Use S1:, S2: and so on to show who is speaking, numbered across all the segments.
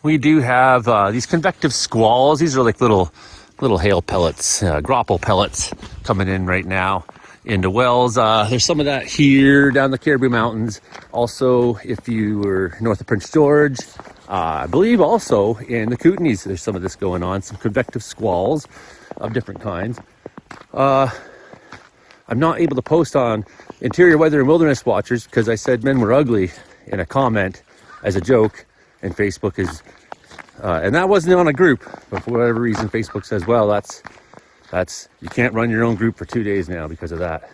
S1: we do have these convective squalls. These are like little hail pellets, grapple pellets coming in right now into wells. There's some of that here down the Caribou Mountains. Also, if you were north of Prince George, I believe also in the Kootenays, there's some of this going on, some convective squalls of different kinds. I'm not able to post on Interior Weather and Wilderness Watchers because I said men were ugly in a comment as a joke, and Facebook is, and that wasn't on a group, but for whatever reason, Facebook says, well, that's, you can't run your own group for 2 days now because of that.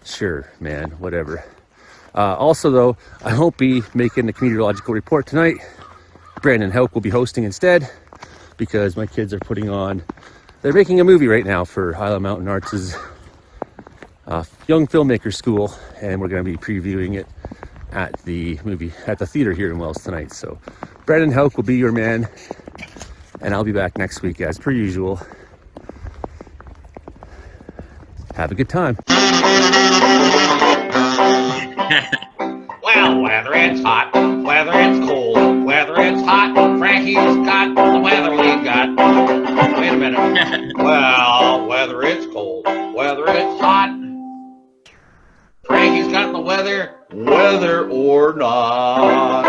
S1: Sure, man, whatever. Also, though, I won't be making the Comedeorological report tonight. Brandon Houck will be hosting instead because my kids are they're making a movie right now for Highland Mountain Arts' Young Filmmaker School, and we're going to be previewing it at the theater here in Wells tonight. So Brandon Houck will be your man, and I'll be back next week as per usual. Have a good time.
S2: Well, whether it's hot, whether it's cold, whether it's hot, Frankie's got the weather we got. Wait a minute. Well, whether it's cold, whether it's hot, Frankie's got the weather or not.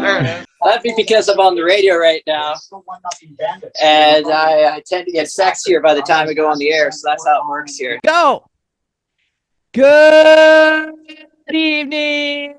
S2: There it is.
S3: That'd be because I'm on the radio right now, and I tend to get sexier by the time I go on the air, so that's how it works here.
S4: Go! Good evening,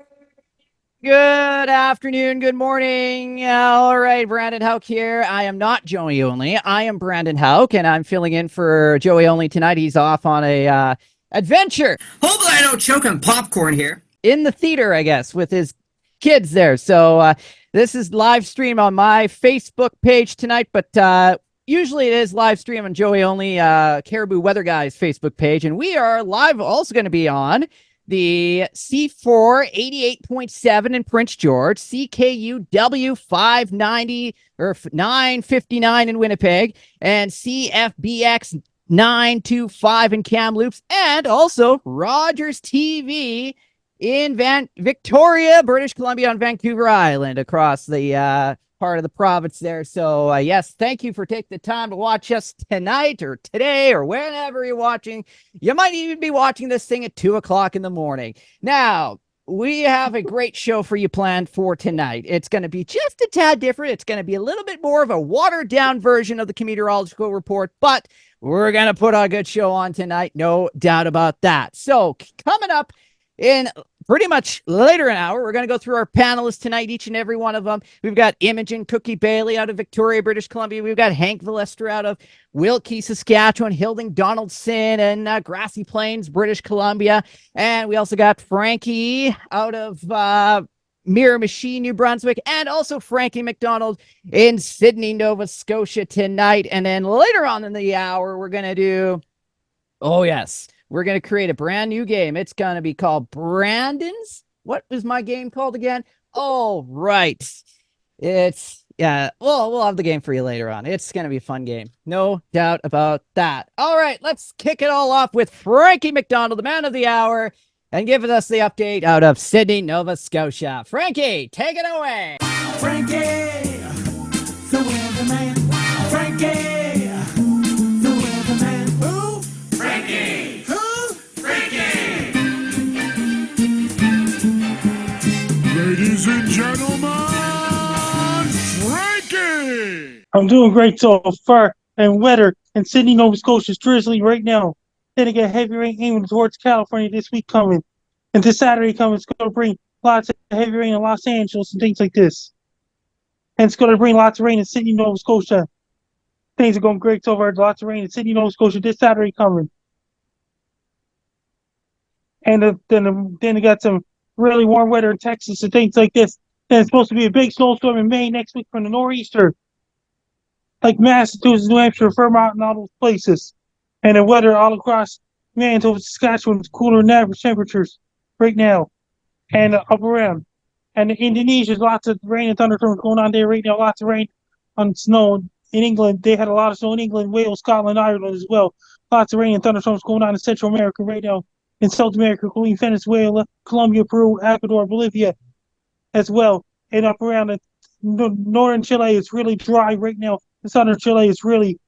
S4: good afternoon, good morning. All right, Brandon Houck here. I am not Joey Only. I am Brandon Houck, and I'm filling in for Joey Only tonight. He's off on a adventure.
S5: Hopefully I don't choke on popcorn here.
S4: In the theater, I guess, with his kids there. So this is live stream on my Facebook page tonight, but usually it is live stream on Joey Only Caribou Weather Guys Facebook page. And we are live also going to be on the C4 88.7 in Prince George, CKUW 590 or 959 in Winnipeg, and CFBX 925 in Kamloops, and also Rogers TV in Victoria, British Columbia on Vancouver Island across the part of the province there. So yes, thank you for taking the time to watch us tonight or today or whenever you're watching. You might even be watching this thing at 2 o'clock in the morning. Now, we have a great show for you planned for tonight. It's going to be just a tad different. It's going to be a little bit more of a watered down version of the Comedeorological report, but we're going to put a good show on tonight. No doubt about that. So coming up in pretty much later an hour, we're going to go through our panelists tonight, each and every one of them. We've got Imogen Cookie Bailey out of Victoria, British Columbia. We've got Hank Villester out of Wilkie, Saskatchewan, Hilding Donaldson and Grassy Plains, British Columbia. And we also got Frankie out of Miramichi, New Brunswick, and also Frankie McDonald in Sydney, Nova Scotia tonight. And then later on in the hour, we're going to do, oh yes, we're going to create a brand new game. It's going to be called Brandon's. What was my game called again? Oh, right. It's, yeah, we'll have the game for you later on. It's going to be a fun game. No doubt about that. All right, let's kick it all off with Frankie McDonald, the man of the hour, and giving us the update out of Sydney, Nova Scotia. Frankie, take it away.
S6: Frankie, the weatherman. Frankie, the weatherman. Who? Frankie. Who? Frankie. Ladies and gentlemen, Frankie.
S7: I'm doing great so far, and weather in Sydney, Nova Scotia is drizzly right now. Then again, heavy rain aiming towards California this week coming. And this Saturday coming, it's going to bring lots of heavy rain in Los Angeles and things like this. And it's going to bring lots of rain in Sydney, Nova Scotia. Things are going great so far. Lots of rain in Sydney, Nova Scotia this Saturday coming. And then they got some really warm weather in Texas and things like this. And it's supposed to be a big snowstorm in May next week from the nor'easter. Like Massachusetts, New Hampshire, Vermont, and all those places. And the weather all across Manitoba, Saskatchewan is cooler than average temperatures right now. And up around. And in Indonesia, lots of rain and thunderstorms going on there right now. Lots of rain on snow in England. They had a lot of snow in England, Wales, Scotland, Ireland as well. Lots of rain and thunderstorms going on in Central America right now. In South America, including Venezuela, Colombia, Peru, Ecuador, Bolivia as well. And up around northern Chile is really dry right now. The southern Chile is really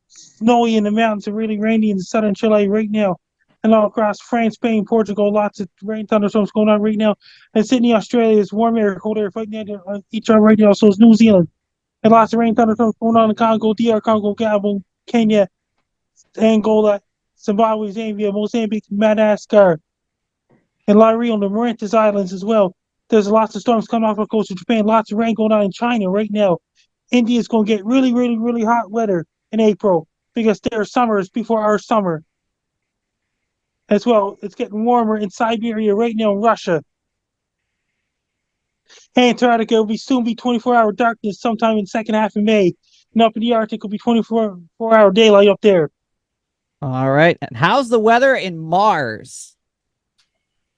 S7: snowy in the mountains and really rainy in the southern Chile right now. And all across France, Spain, Portugal, lots of rain thunderstorms going on right now. And Sydney, Australia is warm air, cold air fighting each other right now. So is New Zealand. And lots of rain thunderstorms going on in Congo, DR Congo, Gabon, Kenya, Angola, Zimbabwe, Zambia, Mozambique, Madagascar, and Lauri on the Mauritius Islands as well. There's lots of storms coming off the coast of Japan. Lots of rain going on in China right now. India's going to get really, really, really hot weather in April because their summer is before our summer. As well, it's getting warmer in Siberia right now in Russia. Antarctica will soon be 24-hour darkness sometime in the second half of May. And up in the Arctic will be 24-hour daylight up there.
S4: All right. And how's the weather in Mars?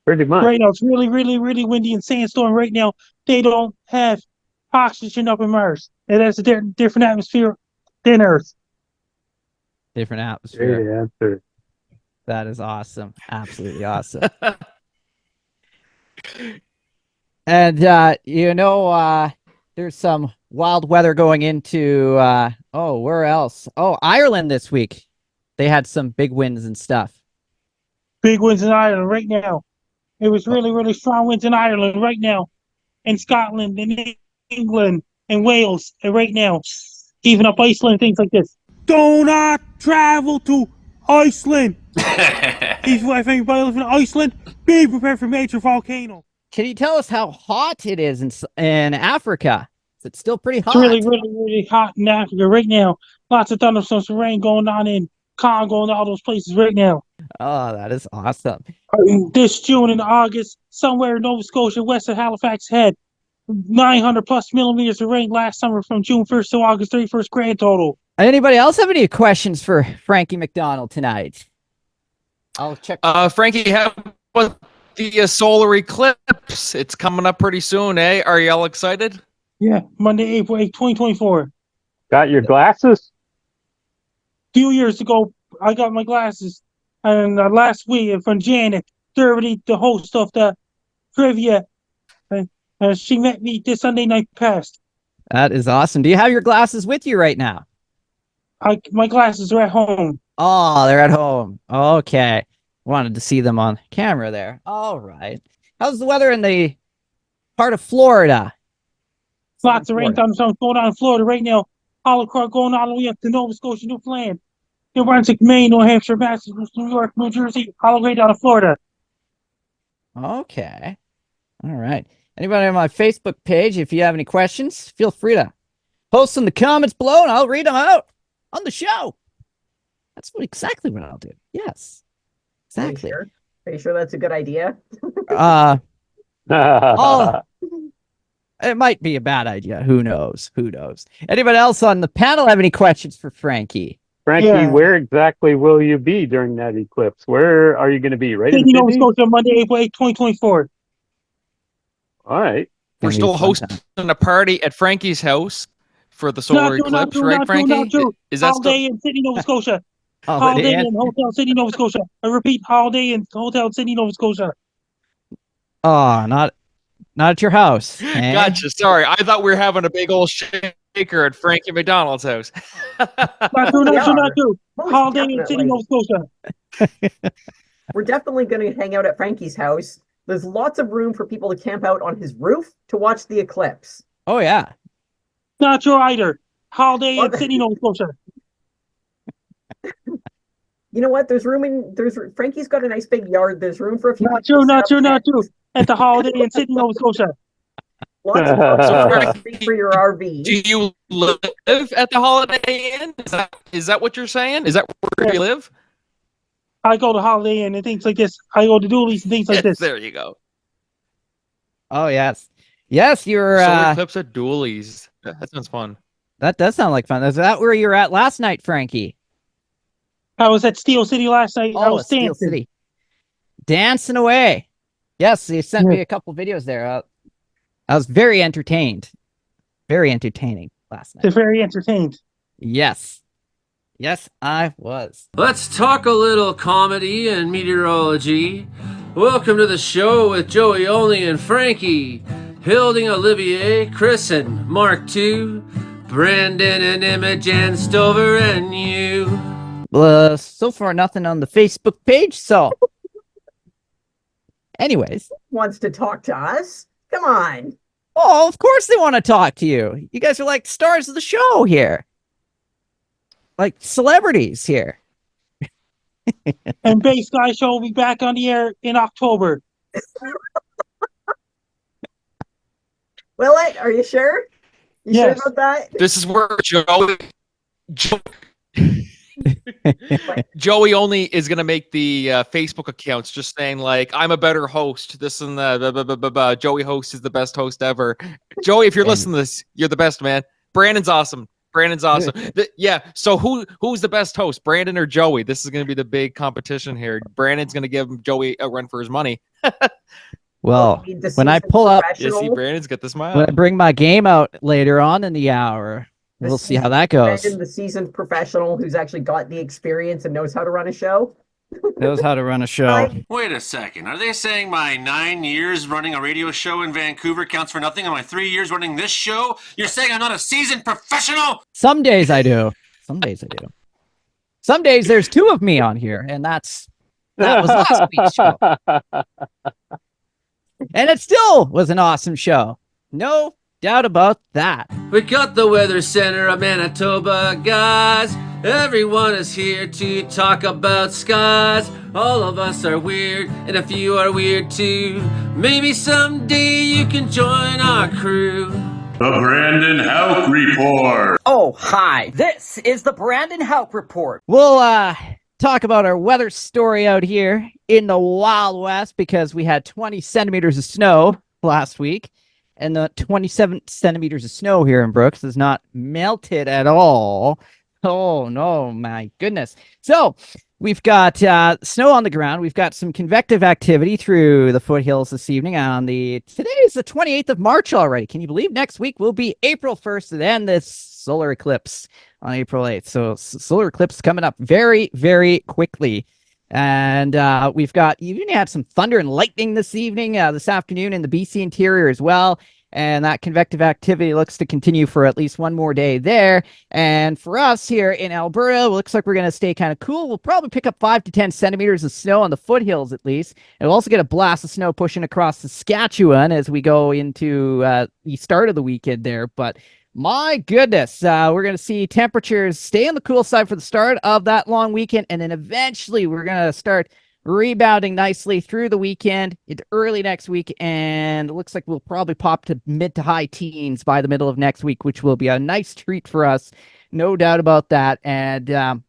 S1: Pretty much.
S7: Right now, it's really, really, really windy and sandstorm right now. They don't have oxygen up in Mars. It has a different atmosphere than Earth.
S4: Different atmosphere.
S1: Great answer.
S4: That is awesome. Absolutely awesome. And, there's some wild weather going into, where else? Oh, Ireland this week. They had some big winds and stuff.
S7: Big winds in Ireland right now. It was really, really strong winds in Ireland right now. And Scotland and England and Wales and right now. Even up Iceland, things like this. Do not travel to Iceland. If anybody lives in Iceland, be prepared for major volcano.
S4: Can you tell us how hot it is in Africa? Is it still pretty hot?
S7: It's really, really, really hot in Africa right now. Lots of thunderstorms and rain going on in Congo and all those places right now.
S4: Oh, that is awesome.
S7: This June and August, somewhere in Nova Scotia, west of Halifax, had 900 plus millimeters of rain last summer from June 1st to August 31st grand total.
S4: Anybody else have any questions for Frankie McDonald tonight? I'll check.
S8: Frankie, how about the solar eclipse? It's coming up pretty soon, eh? Are you all excited?
S7: Yeah, Monday, April 8th, 2024.
S1: Got your glasses?
S7: Few years ago, I got my glasses, and last week from Janet, the host of the trivia, she met me this Sunday night past.
S4: That is awesome. Do you have your glasses with you right now?
S7: My glasses are at home.
S4: Oh, they're at home. Okay. Wanted to see them on camera there. All right. How's the weather in the part of Florida?
S7: Lots of rain thunderstorms going on in Florida right now. All across, going all the way up to Nova Scotia, Newfoundland, New Brunswick, Maine, New Hampshire, Massachusetts, New York, New Jersey, all the way down to Florida.
S4: Okay. All right. Anybody on my Facebook page, if you have any questions, feel free to post in the comments below and I'll read them out on the show. That's exactly what I'll do. Yes. Exactly.
S9: Are you sure that's a good idea?
S4: It might be a bad idea. Who knows? Who knows? Anybody else on the panel have any questions for Frankie?
S1: Frankie,
S7: Yeah.
S1: where exactly will you be during that eclipse? Where are you going to be? Right in
S7: Sydney, Nova
S1: Sydney?
S7: Scotia, Monday, April 8th, 2024.
S1: All right.
S8: We're
S4: Gonna be
S8: still
S4: a fun
S8: hosting
S4: time.
S8: a party at Frankie's house for the solar eclipse, right, Frankie?
S7: Not true.
S8: Is that still?
S7: Holiday in Sydney, Nova Scotia.
S4: Holiday
S7: Holiday
S4: Inn?
S7: in Hotel Sydney, Nova Scotia. I repeat, Holiday in Hotel Sydney, Nova Scotia.
S4: Oh, not at your house. Eh?
S8: Gotcha. Sorry, I thought we were having a big old shaker at Frankie McDonald's house.
S7: Not true.
S9: Most
S7: Holiday in Sydney,
S9: definitely.
S7: Nova Scotia.
S9: We're definitely going to hang out at Frankie's house. There's lots of room for people to camp out on his roof to watch the eclipse.
S4: Oh, yeah.
S7: Not true either. Holiday in
S9: Okay.
S7: Sydney, Nova Scotia.
S9: You know what? Frankie's got a nice big yard. There's room for a few.
S7: Not
S9: people
S7: true.
S9: to
S7: Not
S9: set
S7: true.
S9: up
S7: Not
S9: tents.
S7: true. At the Holiday in Sydney, Nova Scotia.
S9: Lots of
S8: So,
S9: space for your RV.
S8: Do you live at the Holiday Inn? Is that what you're saying? Is that where you live?
S7: I go to Holiday Inn and things like this. I go to Dooley's and things like this.
S8: There you go.
S4: Oh, yes. Yes, you're.
S8: Solar eclipse at Dooley's. That sounds fun.
S4: That does sound like fun. Is that where you were at last night, Frankie?
S7: I was at Steel City last night. I
S4: Oh,
S7: was
S4: Steel
S7: dancing.
S4: City. Dancing away. Yes, you sent me a couple videos there. I was very entertained. Very entertaining last
S7: They're
S4: night.
S7: very entertained.
S4: Yes. Yes, I was.
S10: Let's talk a little comedy and meteorology. Welcome to the show with Joey Only and Frankie. Hilding, Olivier, Chris, and Mark too. Brandon and Imogen, Stover, and you.
S4: So far, nothing on the Facebook page. So, anyways,
S9: Wants to talk to us? Come on.
S4: oh, of course they want to talk to you. You guys are like stars of the show here, like celebrities here.
S7: And Base Guy Show will be back on the air in October.
S9: Will it? Are you sure? You
S7: Yes.
S9: sure about that?
S8: This is where Joey only is going to make the Facebook accounts just saying, like, I'm a better host. This and that. Blah, blah, blah, blah, blah. Joey Host is the best host ever. Joey, if you're listening to this, you're the best, man. Brandon's awesome. Brandon's awesome. Yeah. So who's the best host, Brandon or Joey? This is going to be the big competition here. Brandon's going to give Joey a run for his money.
S4: Well,
S9: You mean the
S4: when I
S9: seasoned
S4: pull up,
S8: You see,
S9: professional?
S8: Brandon's got the smile.
S4: when I bring my game out later on in the hour,
S9: The
S4: we'll see how
S9: seasoned-
S4: that goes.
S9: Brandon, the seasoned professional who's actually got the experience and knows how to run a show.
S4: Knows how to run a show.
S9: Like,
S10: Wait a second. Are they saying my 9 years running a radio show in Vancouver counts for nothing, and my 3 years running this show? You're saying I'm not a seasoned professional?
S4: Some days I do. Some days I do. Some days there's two of me on here, and that was last week's show. And it still was an awesome show. No doubt about that.
S10: We got the Weather Center of Manitoba, guys. Everyone is here to talk about skies. All of us are weird, and if you are weird too, maybe someday you can join our crew.
S6: The Brandon Houck Report.
S5: Oh, hi. This is the Brandon Houck Report.
S4: We'll talk about our weather story out here in the Wild West because we had 20 centimeters of snow last week, and the 27 centimeters of snow here in Brooks is not melted at all. Oh, no, my goodness. So we've got snow on the ground. We've got some convective activity through the foothills this evening. Today is the 28th of March already. Can you believe next week will be April 1st and then this solar eclipse on April 8th. So solar eclipse coming up very, very quickly. And we've got, even had some thunder and lightning this evening, this afternoon in the BC interior as well. And that convective activity looks to continue for at least one more day there. And for us here in Alberta, it looks like we're going to stay kind of cool. We'll probably pick up 5 to 10 centimeters of snow on the foothills at least. And we'll also get a blast of snow pushing across Saskatchewan as we go into the start of the weekend there. But my goodness, we're going to see temperatures stay on the cool side for the start of that long weekend. And then eventually we're going to start rebounding nicely through the weekend into early next week, and it looks like we'll probably pop to mid to high teens by the middle of next week, which will be a nice treat for us, no doubt about that. And the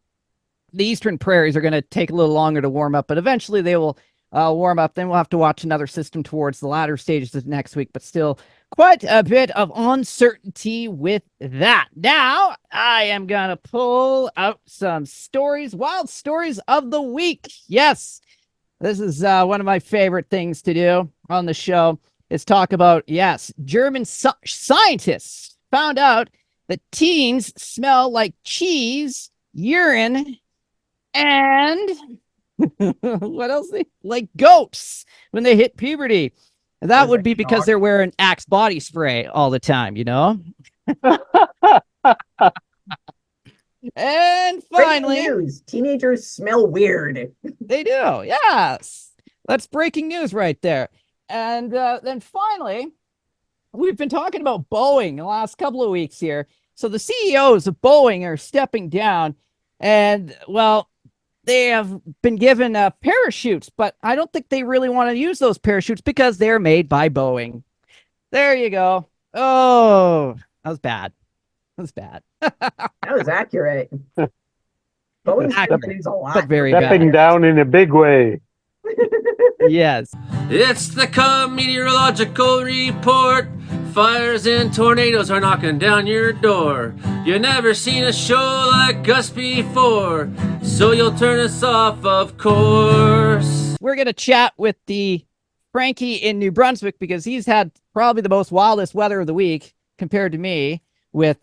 S4: eastern prairies are going to take a little longer to warm up, but eventually they will warm up. Then we'll have to watch another system towards the latter stages of next week, but still quite a bit of uncertainty with that. Now, I am going to pull out some stories, wild stories of the week. Yes, this is one of my favorite things to do on the show is talk about, yes, German scientists found out that teens smell like cheese, urine, and what else? Like goats when they hit puberty. And that would be because they're wearing Axe body spray all the time, you know? And finally,
S9: breaking news. Teenagers smell weird.
S4: They do. Yes. That's breaking news right there. And then finally, we've been talking about Boeing the last couple of weeks here. So the CEOs of Boeing are stepping down, and well, they have been given parachutes, but I don't think they really want to use those parachutes because they're made by Boeing. There you go. Oh, that was bad. That was bad.
S9: That was accurate. Boeing's
S4: Accurate,
S9: news a lot.
S4: but very
S11: Stepping
S4: bad.
S11: down in a big way.
S4: Yes.
S10: It's the Comedeorological Report. Fires and tornadoes are knocking down your door. You never seen a show like us before, so you'll turn us off, of course.
S4: We're going to chat with the Frankie in New Brunswick because he's had probably the most wildest weather of the week compared to me with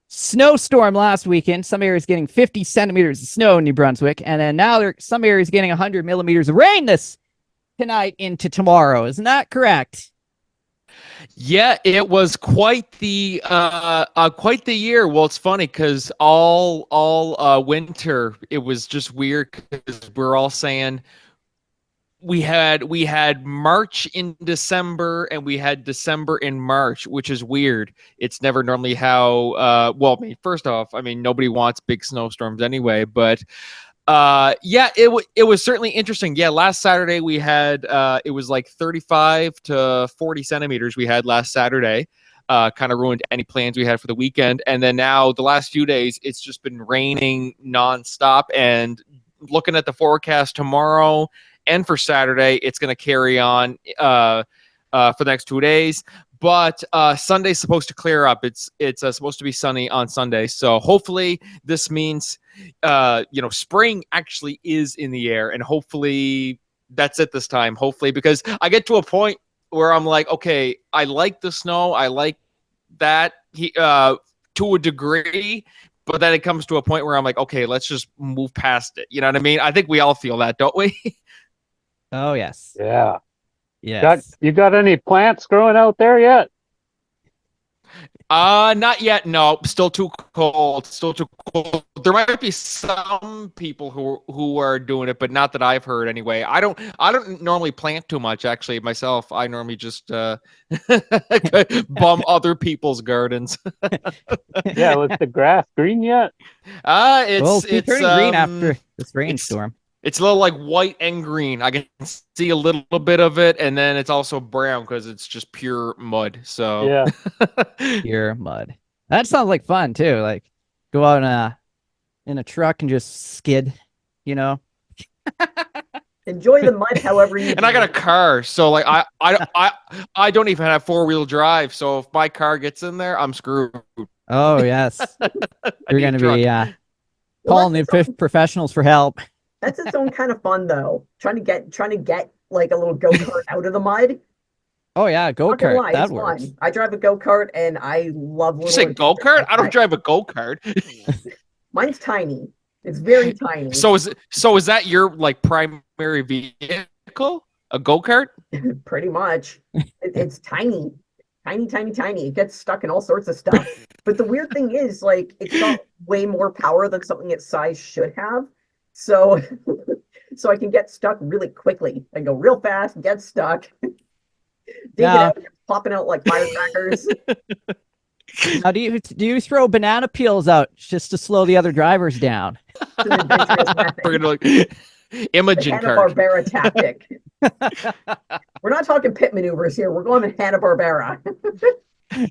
S4: snowstorm last weekend. Some areas getting 50 centimeters of snow in New Brunswick. And then now some areas getting 100 millimeters of rain this tonight into tomorrow. Isn't that correct?
S8: Yeah, it was quite the year. Well, it's funny because all winter it was just weird because we're all saying we had March in December and we had December in March, which is weird. It's never normally how well, I mean, first off, I mean, nobody wants big snowstorms anyway, but yeah, it was certainly interesting. Yeah, last Saturday we had it was like 35 to 40 centimeters we had last Saturday. Kind of ruined any plans we had for the weekend. And then now the last few days it's just been raining nonstop, and looking at the forecast tomorrow and for Saturday, it's going to carry on for the next 2 days. But Sunday's supposed to clear up. It's supposed to be sunny on Sunday. So hopefully this means spring actually is in the air, and hopefully that's it this time. Hopefully, because I get to a point where I'm like, okay, I like the snow, I like that to a degree, but then it comes to a point where I'm like, okay, let's just move past it. You know what I mean? I think we all feel that, don't we?
S4: Oh yes.
S11: Yeah.
S4: Yes.
S11: You got any plants growing out there yet?
S8: Not yet. No, still too cold. Still too cold. There might be some people who are doing it, but not that I've heard anyway. I don't normally plant too much actually myself. I normally just bum other people's gardens.
S11: Yeah, was the grass green yet?
S8: It's
S4: turning green after this rainstorm.
S8: It's a little like white and green. I can see a little bit of it, and then it's also brown because it's just pure mud. So
S11: yeah,
S4: pure mud. That sounds like fun too. Like go out in a truck and just skid. You know.
S9: Enjoy the mud, however you.
S8: And I got a car, so like I don't even have 4-wheel drive. So if my car gets in there, I'm screwed.
S4: Oh yes, you're gonna be calling the professionals for help.
S9: That's its own kind of fun, though. Trying to get like a little go-kart out of the mud.
S4: Oh yeah, go-kart. That works.
S9: Fun. I drive a go-kart, and I love.
S8: You say go-kart? I don't drive a go-kart.
S9: Mine's tiny. It's very tiny.
S8: So is that your like primary vehicle? A go-kart?
S9: Pretty much. It's tiny. Tiny. It gets stuck in all sorts of stuff. But the weird thing is, like, it's got way more power than something its size should have. So I can get stuck really quickly. I go real fast, get stuck, dig it out, popping out like firecrackers.
S4: Now, do you throw banana peels out just to slow the other drivers down?
S8: We're gonna look Imogen card.
S9: Hanna-Barbera tactic. We're not talking pit maneuvers here. We're going to Hanna-Barbera.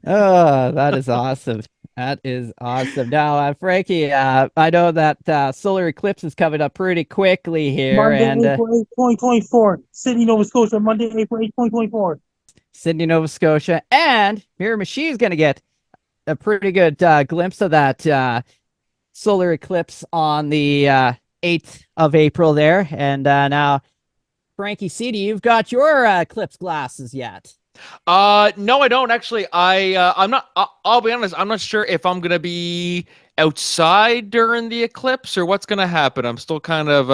S4: Oh, that is awesome. That is awesome. Now, Frankie, I know that solar eclipse is coming up pretty quickly here.
S7: Monday, April 8th, 2024. Sydney, Nova Scotia. Monday, April 8th, 2024.
S4: Sydney, Nova Scotia. And Mirror Machine's going to get a pretty good glimpse of that solar eclipse on the 8th of April there. And now, Frankie C, you've got your eclipse glasses yet?
S8: No, I don't actually. I'm not. I'll be honest. I'm not sure if I'm gonna be outside during the eclipse or what's gonna happen. I'm still kind of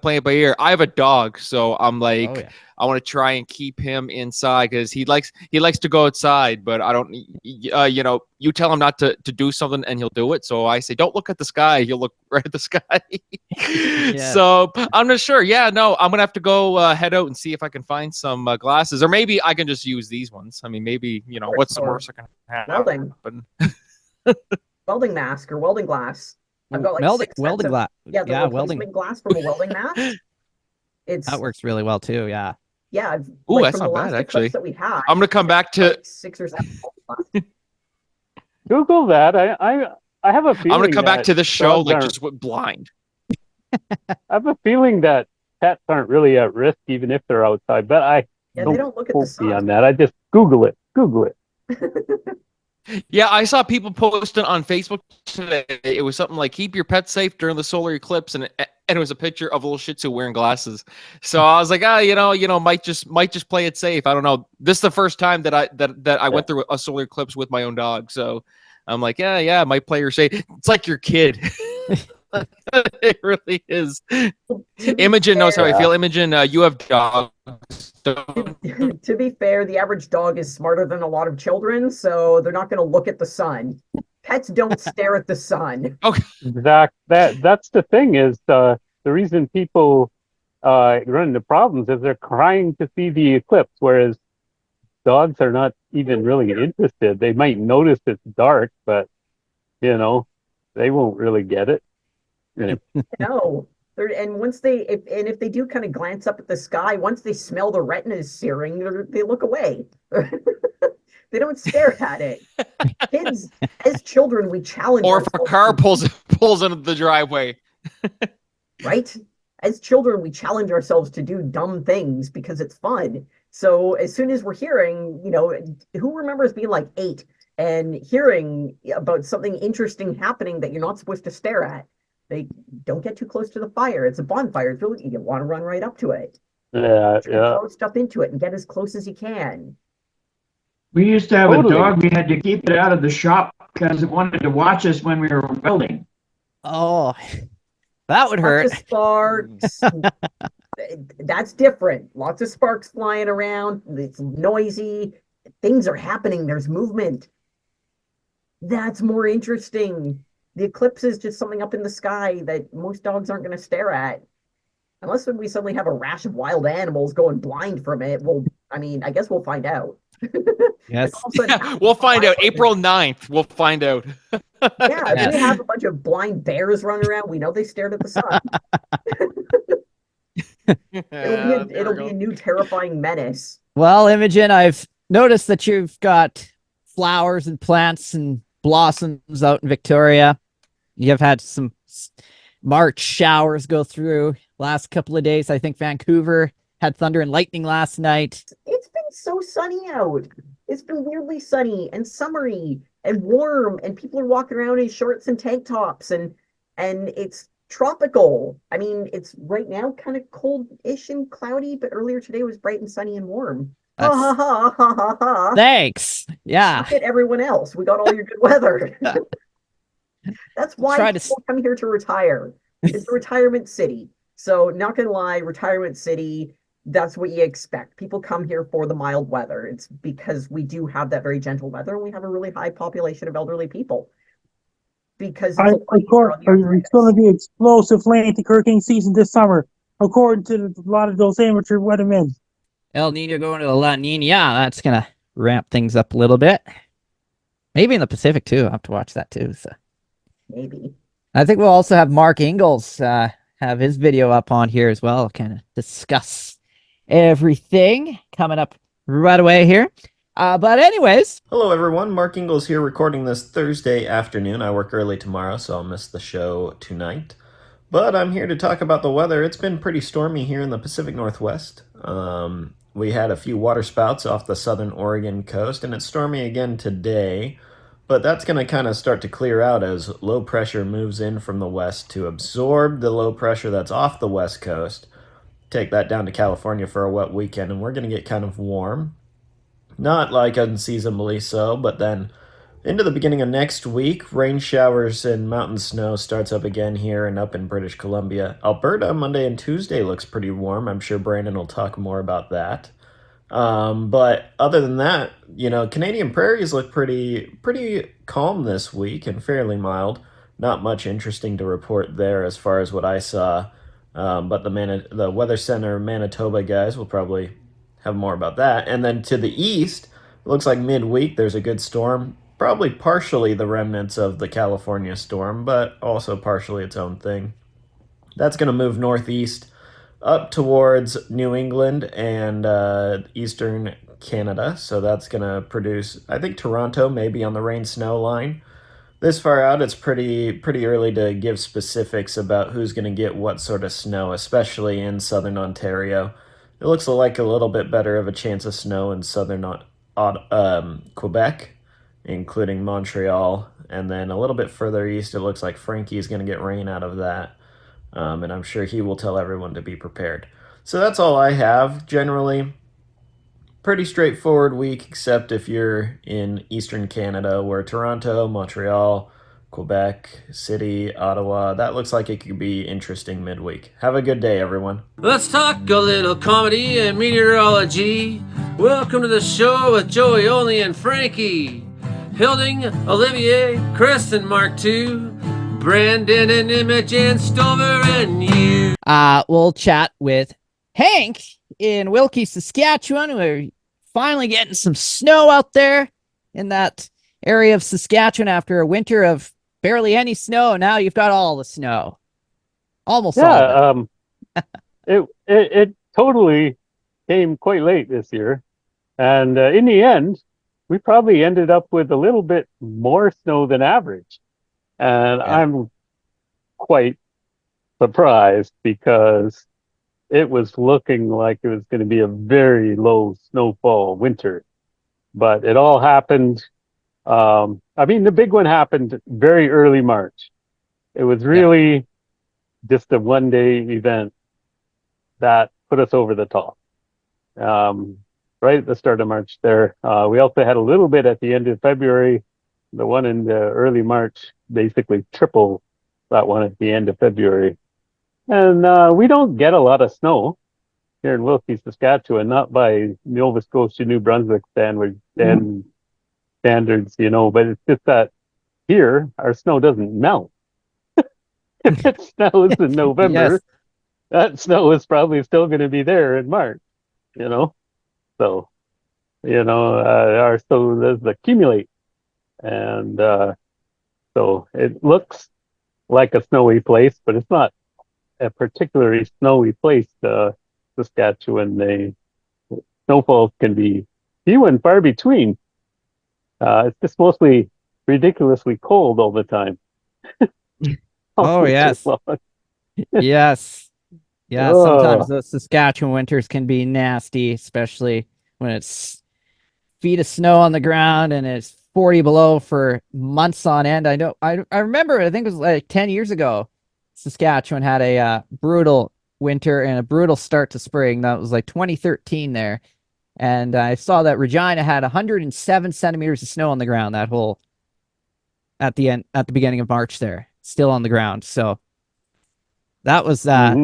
S8: playing it by ear. I have a dog, so I'm like, I want to try and keep him inside because he likes to go outside, but I don't. You tell him not to do something and he'll do it. So I say, don't look at the sky. He'll look right at the sky.
S4: Yeah.
S8: So I'm not sure. Yeah, no, I'm gonna have to go head out and see if I can find some glasses, or maybe I can just use these ones. I mean, maybe what's the worst that can happen?
S9: Welding mask or welding glass. I've got like
S4: welding glass.
S9: Yeah, welding glass from a welding mask.
S4: That works really well too. Yeah.
S9: Yeah.
S8: Ooh, that's not bad actually.
S9: That we had,
S8: I'm gonna come back to
S9: 6 or 7.
S11: Google that. I have a feeling.
S8: I'm gonna come back to this show like just blind.
S11: I have a feeling that pets aren't really at risk even if they're outside, but
S9: they don't look at the sun
S11: on that. I just Google it.
S8: Yeah, I saw people posting on Facebook today. It was something like "keep your pets safe during the solar eclipse," and it was a picture of a little Shih Tzu wearing glasses. So I was like, might just play it safe. I don't know. This is the first time that I went through a solar eclipse with my own dog. So I'm like, yeah, might play her safe. It's like your kid. It really is. Imogen knows how I feel. Imogen, you have dogs.
S9: To be fair, the average dog is smarter than a lot of children, so they're not going to look at the sun. Pets don't stare at the sun.
S8: Okay.
S11: That's the thing is the reason people run into problems is they're crying to see the eclipse, whereas dogs are not even really interested. They might notice it's dark, but they won't really get it.
S9: No. And once if they do kind of glance up at the sky, once they smell the retinas searing, they look away. They don't stare at it. Kids, as children, we challenge.
S8: Or if a car pulls into the driveway.
S9: Right? As children, we challenge ourselves to do dumb things because it's fun. So as soon as we're hearing, who remembers being like 8 and hearing about something interesting happening that you're not supposed to stare at? They don't get too close to the fire. It's a bonfire. It's really, you want to run right up to it.
S11: Yeah.
S9: Throw stuff into it and get as close as you can.
S12: We used to have a dog. We had to keep it out of the shop because it wanted to watch us when we were welding.
S4: Oh, that would hurt.
S9: Lots of sparks. That's different. Lots of sparks flying around. It's noisy. Things are happening. There's movement. That's more interesting. The eclipse is just something up in the sky that most dogs aren't going to stare at. Unless we suddenly have a rash of wild animals going blind from it. Well, I guess we'll find out.
S4: Yes.
S8: We'll find out. April 9th, we'll find out.
S9: Yeah, if we have a bunch of blind bears running around, we know they stared at the sun. It'll be a new terrifying menace.
S4: Well, Imogen, I've noticed that you've got flowers and plants and blossoms out in Victoria. You've had some March showers go through last couple of days. I think Vancouver had thunder and lightning last night.
S9: It's been so sunny out. It's been weirdly sunny and summery and warm, and people are walking around in shorts and tank tops, and it's tropical. It's right now kind of cold-ish and cloudy, but earlier today was bright and sunny and warm. Ha ha ha ha ha ha.
S4: Thanks. Yeah.
S9: Look at everyone else. We got all your good weather. That's why people come here to retire. It's a retirement city. So not gonna lie, retirement city, that's what you expect. People come here for the mild weather. It's because we do have that very gentle weather, and we have a really high population of elderly people. Because
S7: it's going to be explosive Atlantic hurricane season this summer, according to a lot of those amateur weathermen.
S4: El Nino going to the La Nina. That's going to ramp things up a little bit. Maybe in the Pacific, too. I'll have to watch that, too. So
S9: maybe.
S4: I think we'll also have Mark Ingalls have his video up on here as well, kind of discuss everything coming up right away here. But anyways.
S13: Hello, everyone. Mark Ingalls here recording this Thursday afternoon. I work early tomorrow, so I'll miss the show tonight. But I'm here to talk about the weather. It's been pretty stormy here in the Pacific Northwest. We had a few waterspouts off the southern Oregon coast, and it's stormy again today. But that's going to kind of start to clear out as low pressure moves in from the west to absorb the low pressure that's off the west coast. Take that down to California for a wet weekend, and we're going to get kind of warm. Not like unseasonably so, but then into the beginning of next week, rain showers and mountain snow starts up again here and up in British Columbia. Alberta, Monday and Tuesday looks pretty warm. I'm sure Brandon will talk more about that. But other than that, Canadian prairies look pretty calm this week and fairly mild. Not much interesting to report there as far as what I saw. But the Weather Center Manitoba guys will probably have more about that. And then to the east, it looks like midweek there's a good storm. Probably partially the remnants of the California storm, but also partially its own thing. That's going to move northeast up towards New England and eastern Canada. So that's going to produce, I think Toronto may be on the rain-snow line. This far out, it's pretty early to give specifics about who's going to get what sort of snow, especially in southern Ontario. It looks like a little bit better of a chance of snow in southern Quebec, including Montreal. And then a little bit further east, it looks like Frankie's going to get rain out of that. And I'm sure he will tell everyone to be prepared. So that's all I have. Generally, pretty straightforward week, except if you're in eastern Canada, where Toronto, Montreal, Quebec City, Ottawa. That looks like it could be interesting midweek. Have a good day, everyone.
S10: Let's talk a little comedy and meteorology. Welcome to the show with Joey Only and Frankie. Hilding, Olivier, Chris, and Mark too. Brandon and Imogen, Stover and you.
S4: We'll chat with Hank in Wilkie, Saskatchewan. We're finally getting some snow out there in that area of Saskatchewan after a winter of barely any snow. Now you've got all the snow. Almost all of it.
S11: It totally came quite late this year. And in the end, we probably ended up with a little bit more snow than average. And I'm quite surprised because it was looking like it was going to be a very low snowfall winter. But it all happened. The big one happened very early March. It was really just a one-day event that put us over the top. Right at the start of March there. We also had a little bit at the end of February. The one in the early March, basically triple that one at the end of February. And we don't get a lot of snow here in Wilkie, Saskatchewan, not by Nova Scotia, New Brunswick standards, but it's just that here, our snow doesn't melt. If it snows in November, that snow is probably still going to be there in March, So, our snow does accumulate. And so it looks like a snowy place, but it's not a particularly snowy place. Saskatchewan, the snowfalls can be few and far between. It's just mostly ridiculously cold all the time.
S4: Oh, yes. Yes. Yeah, sometimes the Saskatchewan winters can be nasty, especially when it's feet of snow on the ground and it's 40 below for months on end. I remember, I think it was like 10 years ago, Saskatchewan had a brutal winter and a brutal start to spring. That was like 2013 there. And I saw that Regina had 107 centimeters of snow on the ground at the beginning of March there, still on the ground. So that was that.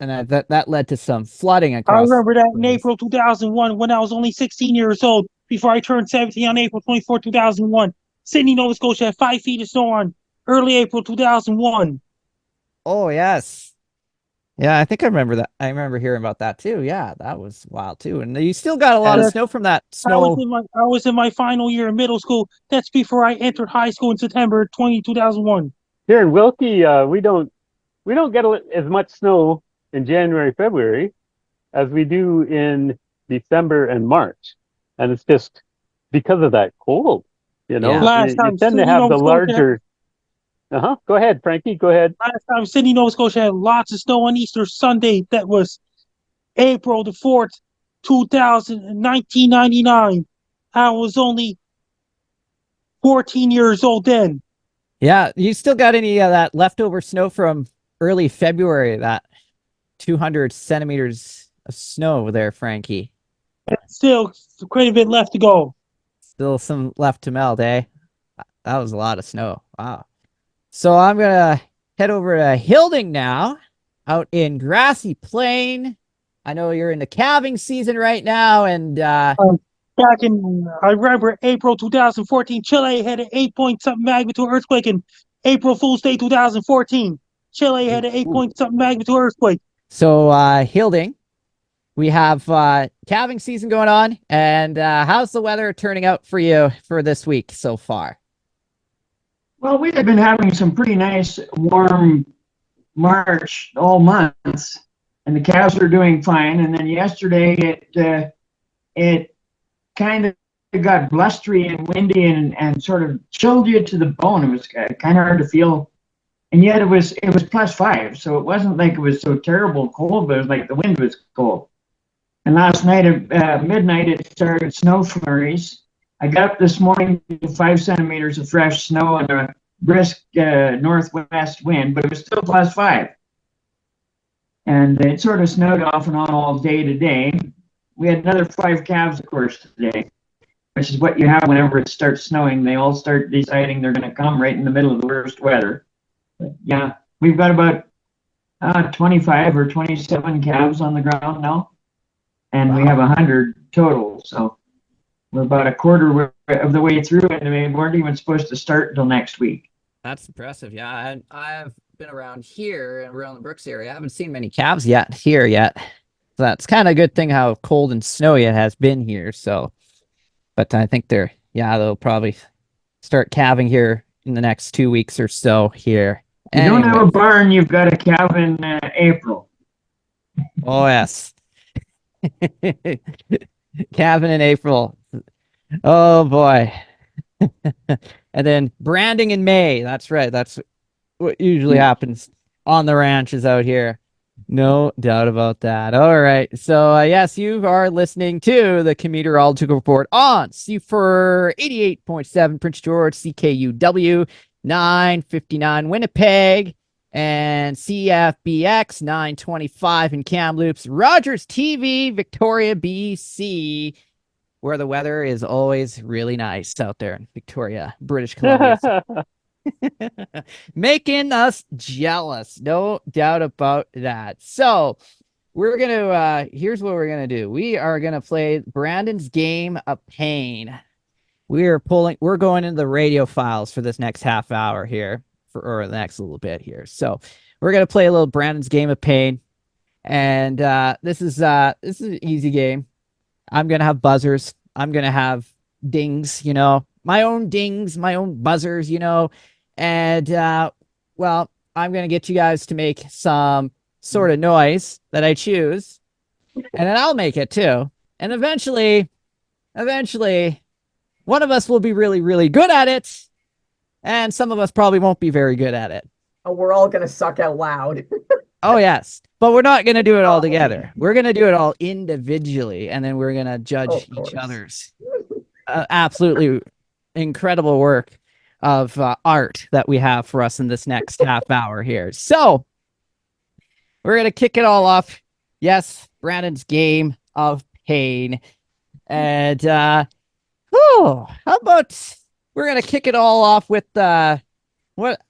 S4: And that led to some flooding across.
S7: I remember that in April 2001 when I was only 16 years old, before I turned 17 on April 24, 2001. Sydney, Nova Scotia had 5 feet of snow on early April 2001.
S4: Oh, yes. Yeah, I think I remember that. I remember hearing about that too. Yeah, that was wild too. And you still got a lot of snow from that snow.
S7: I was in my final year in middle school. That's before I entered high school in September 2001.
S11: Here in Wilkie, we don't get as much snow in January, February as we do in December and March. And it's just because of that cold, you tend to have the larger. Go ahead, Frankie. Go ahead.
S7: Last time Sydney, Nova Scotia had lots of snow on Easter Sunday. That was April the 4th, 1999. I was only 14 years old then.
S4: Yeah, you still got any of that leftover snow from early February, that 200 centimeters of snow there, Frankie?
S7: Still quite a bit left to go.
S4: Still some left to melt, eh? That was a lot of snow. Wow. So I'm going to head over to Hilding now, out in Grassy Plain. I know you're in the calving season right now, and
S7: I remember April 2014, Chile had an 8-point-something magnitude earthquake, and April Fool's Day 2014, Chile had an 8-point-something magnitude earthquake.
S4: So Hilding, we have calving season going on, and how's the weather turning out for you for this week so far?
S12: Well, we have been having some pretty nice warm March all months, and the calves are doing fine. And then yesterday it kind of got blustery and windy and sort of chilled you to the bone. It was kind of hard to feel, and yet it was +5, so it wasn't like it was so terrible cold, but it was like the wind was cold. And last night at midnight it started snow flurries. I got up this morning to 5 centimeters of fresh snow and a brisk northwest wind, but it was still +5. And it sort of snowed off and on all day today. We had another 5 calves, of course, today. which is what you have whenever it starts snowing. They all start deciding they're going to come right in the middle of the worst weather. But yeah, we've got about 25 or 27 calves on the ground now, and we have 100 total. So we're about a quarter of the way through, and we weren't even supposed to start until next week.
S4: That's impressive. Yeah, I've been around here, around the Brooks area. I haven't seen many calves yet. So that's kind of a good thing how cold and snowy it has been here. So, but I think they'll probably start calving here in the next 2 weeks or so here.
S12: You don't have a barn, you've got a calf in April.
S4: Oh, yes. Calving in April. Oh, boy. And then branding in May. That's right. That's what usually happens on the ranches out here. No doubt about that. All right. So, yes, you are listening to the Comedeorology Report on C4 88.7 Prince George, CKUW 959 Winnipeg, and CFBX 925 in Kamloops, Rogers TV, Victoria, BC, where the weather is always really nice out there in Victoria, British Columbia. Making us jealous, no doubt about that. So we're gonna here's what we're gonna do. We are gonna play Brandon's Game of Pain. We're going into the radio files for this next half hour here, or the next little bit here. So we're gonna play a little Brandon's Game of Pain, and this is an easy game. I'm gonna have buzzers. I'm gonna have dings. My own dings, my own buzzers. And well, I'm gonna get you guys to make some sort of noise that I choose, and then I'll make it too. And eventually, one of us will be really, really good at it, and some of us probably won't be very good at it.
S9: Oh, we're all gonna suck out loud.
S4: Oh, yes. But we're not going to do it all together. We're going to do it all individually, and then we're going to judge each other's absolutely incredible work of art that we have for us in this next half hour here. So we're going to kick it all off. Yes, Brandon's Game of Pain. And how about we're going to kick it all off with a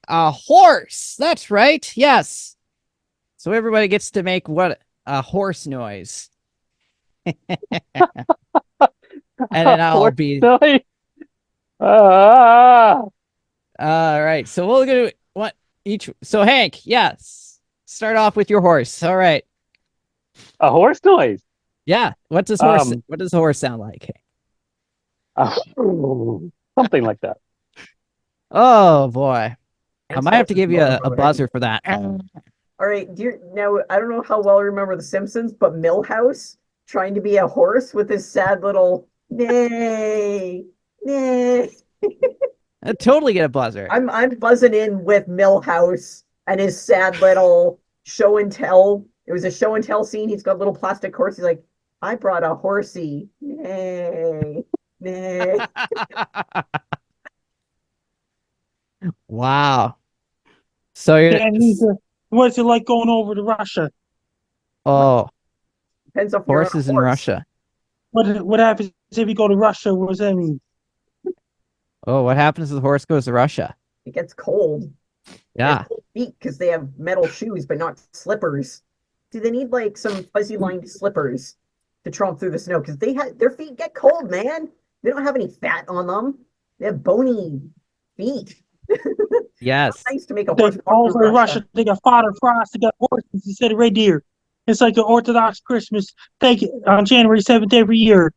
S4: horse. That's right. Yes. So everybody gets to make a horse noise. And then I'll be all right. So we'll do what each. So Hank, yes, start off with your horse. All right.
S11: A horse noise.
S4: Yeah. What does the horse sound like?
S11: Something like that.
S4: Oh boy, I might have to give you a buzzer for that.
S9: All right, now I don't know how well I remember The Simpsons, but Milhouse trying to be a horse with his sad little neigh.
S4: I totally get a buzzer.
S9: I'm buzzing in with Milhouse and his sad little show and tell. It was a show and tell scene. He's got a little plastic horse. He's like, I brought a horsey. Neigh.
S4: Wow. So
S7: what's it like going over to Russia?
S4: Oh,
S9: depends on
S4: horses in Russia.
S7: What happens if you go to Russia? What does that mean?
S4: Oh, what happens if the horse goes to Russia?
S9: It gets cold.
S4: Yeah.
S9: Feet because they have metal shoes, but not slippers. Do they need like some fuzzy lined slippers to tromp through the snow? Because their feet get cold, man. They don't have any fat on them. They have bony feet.
S4: Yes.
S9: Nice to make a horse.
S7: All over Russia, they got Father Frost. They got horses instead of reindeer. It's like an Orthodox Christmas on January 7th every year,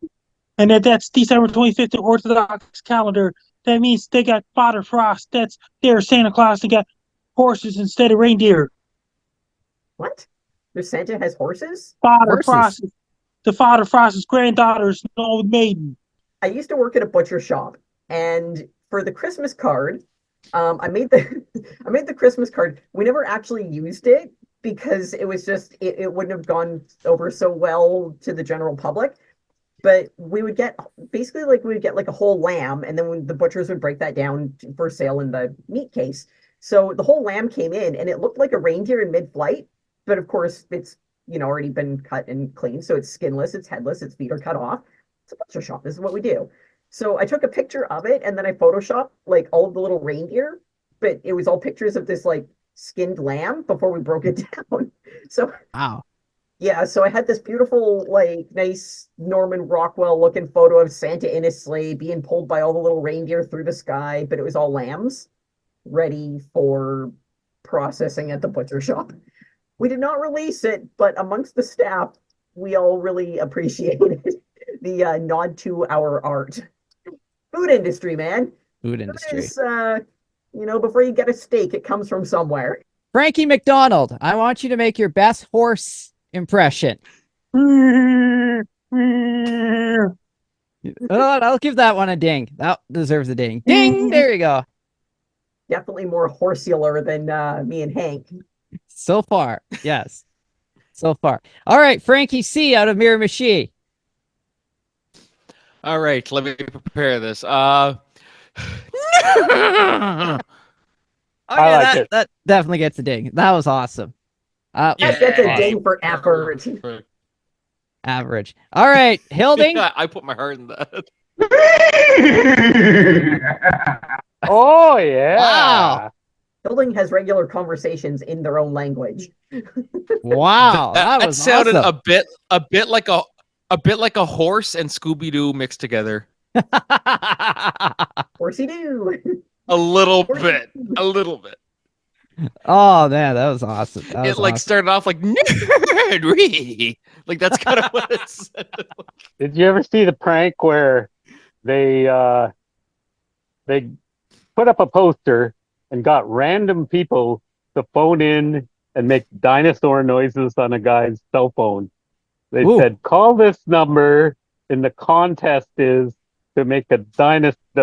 S7: and that's December 25th, the Orthodox calendar. That means they got Father Frost. That's their Santa Claus. They got horses instead of reindeer.
S9: What? Their Santa has horses?
S7: Father Frost. The Father Frost's granddaughter is an old maiden.
S9: I used to work at a butcher shop, and for the Christmas card, I made the Christmas card. We never actually used it because it was just it wouldn't have gone over so well to the general public. But we would get like a whole lamb, and then the butchers would break that down for sale in the meat case. So the whole lamb came in, and it looked like a reindeer in mid-flight, but of course it's already been cut and cleaned, so it's skinless, it's headless, its feet are cut off. It's a butcher shop. This is what we do. So I took a picture of it and then I photoshopped like all of the little reindeer, but it was all pictures of this like skinned lamb before we broke it down. So
S4: Wow.
S9: yeah, so I had this beautiful, like, nice Norman Rockwell looking photo of Santa in his sleigh being pulled by all the little reindeer through the sky, but it was all lambs ready for processing at the butcher shop. We did not release it, but amongst the staff, we all really appreciated the nod to our art. Food industry, man.
S4: Food industry.
S9: Is, before you get a steak, it comes from somewhere.
S4: Frankie McDonald, I want you to make your best horse impression. I'll give that one a ding. That deserves a ding. Ding! There you go.
S9: Definitely more horseolar than me and Hank.
S4: So far, yes. So far. All right, Frankie C out of Miramichi.
S8: All right, let me prepare this.
S4: That definitely gets a ding. That was awesome.
S9: That gets a ding for effort.
S4: Average. All right, Hilding.
S8: I put my heart in that.
S11: Oh yeah.
S4: Wow.
S9: Hilding has regular conversations in their own language.
S4: Wow, that was
S8: sounded
S4: awesome.
S8: a bit like a horse and Scooby Doo mixed together.
S9: Horsey Doo.
S8: A little bit.
S4: Oh man, that was awesome. That was
S8: It like
S4: awesome.
S8: started off like nerd, like that's kind of what it said.
S11: Did you ever see the prank where they put up a poster and got random people to phone in and make dinosaur noises on a guy's cell phone? They said, call this number and the contest is to make the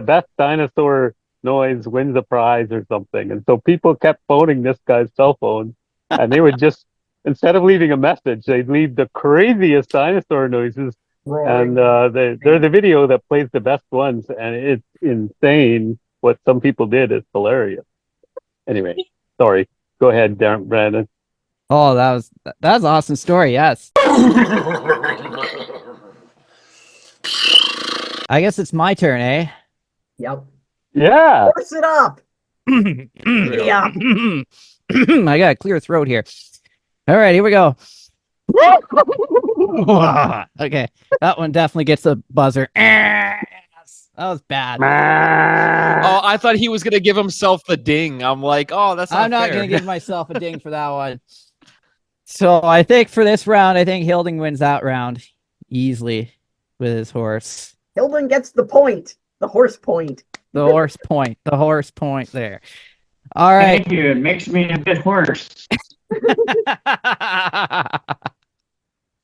S11: best dinosaur noise wins a prize or something. And so people kept phoning this guy's cell phone and they would just, instead of leaving a message, they'd leave the craziest dinosaur noises. And they're the video that plays the best ones. And it's insane what some people did. It's hilarious. Anyway, sorry. Go ahead, Brandon.
S4: Oh, that was an awesome story. Yes. I guess it's my turn, eh?
S9: Yep.
S11: Yeah.
S9: Force it up. Yeah.
S4: I got a clear throat here. All right, here we go. Okay, that one definitely gets a buzzer. That was bad.
S8: Oh, I thought he was gonna give himself the ding. I'm like, oh, that's not
S4: I'm not
S8: fair.
S4: gonna give myself a ding for that one. So I think for this round, I think Hilding wins that round easily with his horse.
S9: Hilding gets the point. The horse point.
S4: The horse point. The horse point there. All right.
S12: Thank you. It makes me a bit hoarse.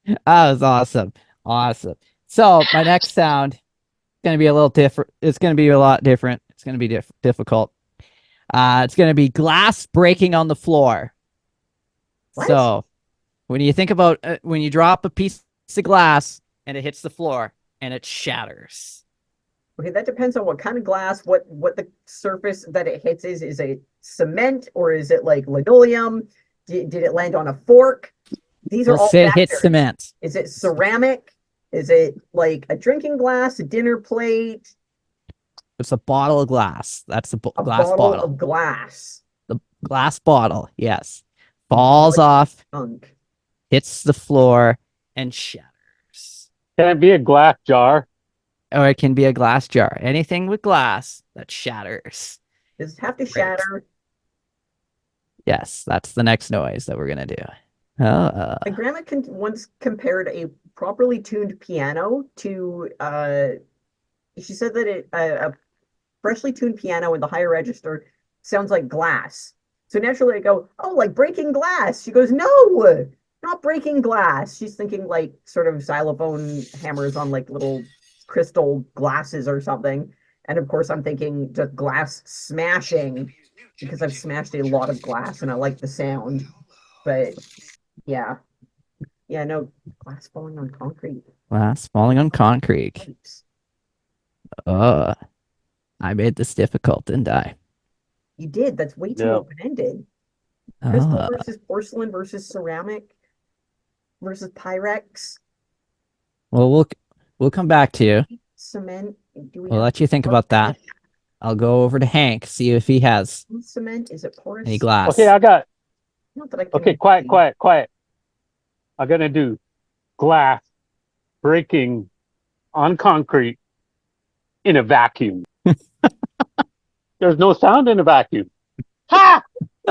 S4: That was awesome. Awesome. So my next sound is going to be a little different. It's going to be a lot different. It's going to be difficult. It's going to be glass breaking on the floor.
S9: What?
S4: So when you think about when you drop a piece of glass and it hits the floor and it shatters.
S9: Okay, that depends on what kind of glass, what the surface that it hits is. Is it cement or is it like linoleum? Did it land on a fork? These are all
S4: It hits
S9: factors.
S4: cement.
S9: Is it ceramic? Is it like a drinking glass, a dinner plate?
S4: It's a bottle of glass. That's a
S9: A
S4: glass
S9: bottle
S4: bottle.
S9: of glass.
S4: The glass bottle, yes. Falls off,
S9: Unk.
S4: hits the floor, and shatters.
S11: Can it be a glass jar?
S4: Or it can be a glass jar. Anything with glass that shatters.
S9: Does it have to shatter?
S4: Yes, that's the next noise that we're going to do.
S9: My grandma once compared a properly tuned piano to, she said that a freshly tuned piano in the higher register sounds like glass. So naturally I go, oh, like breaking glass. She goes, no, not breaking glass. She's thinking like sort of xylophone hammers on like little crystal glasses or something. And of course I'm thinking just glass smashing because I've smashed a lot of glass and I like the sound. But yeah. Yeah, no, glass falling on concrete.
S4: Glass falling on concrete. I made this difficult, didn't I?
S9: You did. That's way too
S11: Yeah.
S9: open-ended. Crystal
S4: Ah.
S9: versus porcelain versus ceramic versus Pyrex,
S4: Well, we'll come back to you.
S9: cement. Do we
S4: We'll
S9: have
S4: let you think about that. I'll go over to Hank, see if he has
S9: cement? Is it porous?
S4: any glass.
S11: Okay, I got.
S9: Not that I can
S11: Okay, quiet. I'm gonna do glass breaking on concrete in a vacuum. There's no sound in a vacuum. Ha!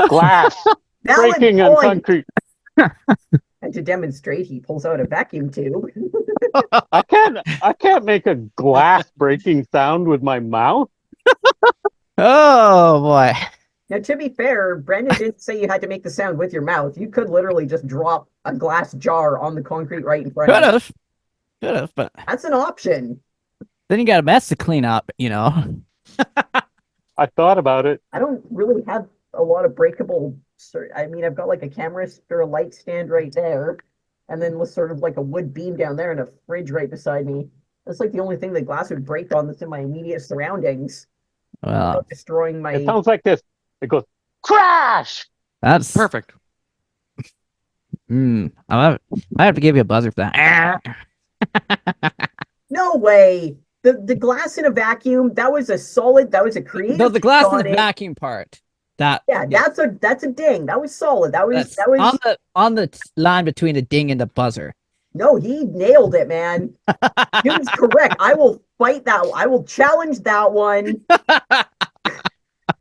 S11: Glass
S9: Valid
S11: breaking on
S9: point.
S11: concrete.
S9: And to demonstrate, he pulls out a vacuum tube.
S11: I can't make a glass breaking sound with my mouth.
S4: Oh boy.
S9: Now, to be fair, Brendan didn't say you had to make the sound with your mouth. You could literally just drop a glass jar on the concrete right in front of you.
S4: Could have, but
S9: That's an option.
S4: then you got a mess to clean up, you know.
S11: I thought about it.
S9: I don't really have a lot of breakable. I mean, I've got like a camera or a light stand right there, and then with sort of like a wood beam down there and a fridge right beside me. That's like the only thing that glass would break on that's in my immediate surroundings.
S4: Well,
S9: Without destroying my.
S11: It sounds like this. It goes crash.
S4: that's
S8: Perfect.
S4: I have to give you a buzzer for that.
S9: No way. The glass in a vacuum, that was a creative.
S4: No, the glass in
S9: on
S4: the
S9: it.
S4: vacuum part. That
S9: Yeah, that's a ding. That was solid. That was
S4: on the line between the ding and the buzzer.
S9: No, he nailed it, man. Dude's correct. I will fight that. I will challenge that one.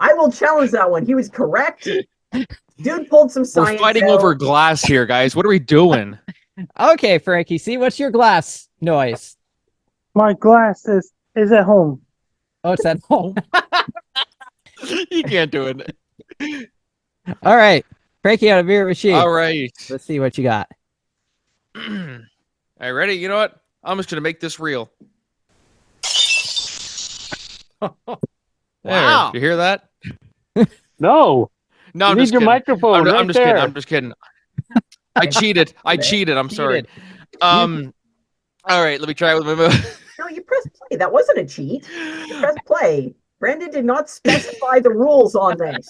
S9: I will challenge that one. He was correct. Dude pulled some
S8: We're
S9: science
S8: fighting
S9: out.
S8: over glass here, guys. What are we doing?
S4: Okay, Frankie. See, what's your glass noise?
S7: My glass is at home.
S4: Oh, it's at home.
S8: You can't do it.
S4: All right, Frankie, out of your machine.
S8: All right.
S4: Let's see what you got.
S8: All right, ready? You know what? I'm just gonna make this real.
S4: Wow.
S8: There, you hear that?
S11: No.
S8: No,
S11: You
S8: I'm
S11: need
S8: just
S11: your
S8: kidding.
S11: microphone
S8: I'm
S11: right
S8: just
S11: there.
S8: kidding. I'm just kidding. I cheated. I'm sorry. All right, let me try it with my mouth.
S9: No, you pressed play. That wasn't a cheat. You pressed play. Brandon did not specify the rules on this.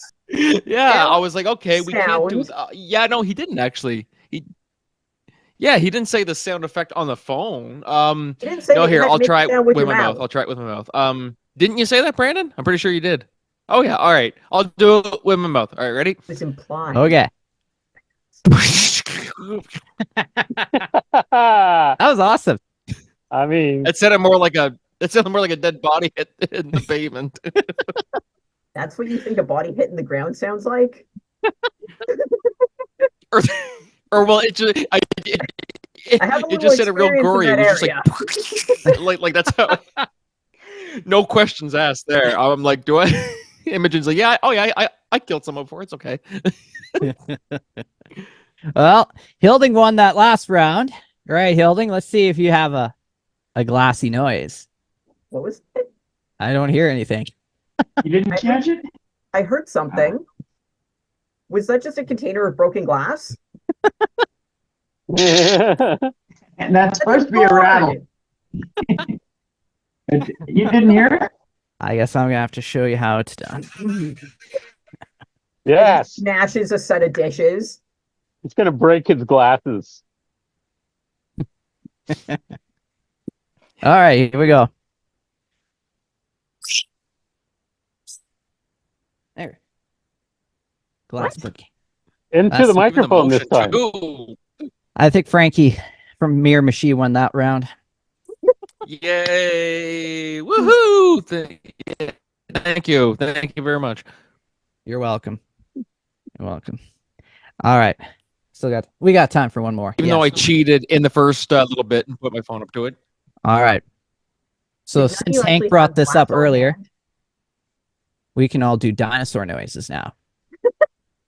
S8: Yeah, I was like, okay, we can't do.
S9: Sound.
S8: Yeah, no, he didn't actually. He didn't say the sound effect on the phone.
S9: He didn't say
S8: No,
S9: that you
S8: here,
S9: had to
S8: I'll
S9: make
S8: try
S9: the
S8: it
S9: sound
S8: with
S9: with
S8: my
S9: your
S8: mouth.
S9: mouth.
S8: I'll try it with my mouth. Didn't you say that, Brandon? I'm pretty sure you did. Oh yeah, all right. I'll do it with my mouth. All right, ready?
S9: It's implied.
S4: Okay. That was awesome.
S11: I mean,
S8: It sounded more like a dead body hit in the pavement.
S9: That's what you think a body hitting the ground sounds like?
S8: or well, it just
S9: I have a
S8: it
S9: little
S8: just sounded real
S9: experience in
S8: gory. It
S9: that
S8: was just like that's how. No questions asked there. I'm like, do I? Imogen's like, yeah, I killed someone before. It's okay.
S4: Well, Hilding won that last round. All right, Hilding, let's see if you have a glassy noise.
S9: What was it?
S4: I don't hear anything.
S12: You didn't catch it?
S9: I heard something. Was that just a container of broken glass?
S12: And that's supposed to be a rattle. You didn't hear it?
S4: I guess I'm gonna have to show you how it's done.
S11: yes,
S9: Smashes a set of dishes.
S11: it's gonna break his glasses.
S4: All right, here we go. There. Glass breaking.
S11: Into
S4: That's
S11: the microphone this time.
S8: Ooh.
S4: I think Frankie from Mir Machi won that round.
S8: Yay! Woohoo! Thank you very much.
S4: You're welcome. You're welcome. All right. We got time for one more.
S8: Even though I cheated in the first little bit and put my phone up to it.
S4: All right. So
S9: Now
S4: since
S9: you
S4: Hank
S9: actually
S4: brought
S9: have
S4: this
S9: glass
S4: up
S9: on
S4: earlier,
S9: hand.
S4: we can all do dinosaur noises now.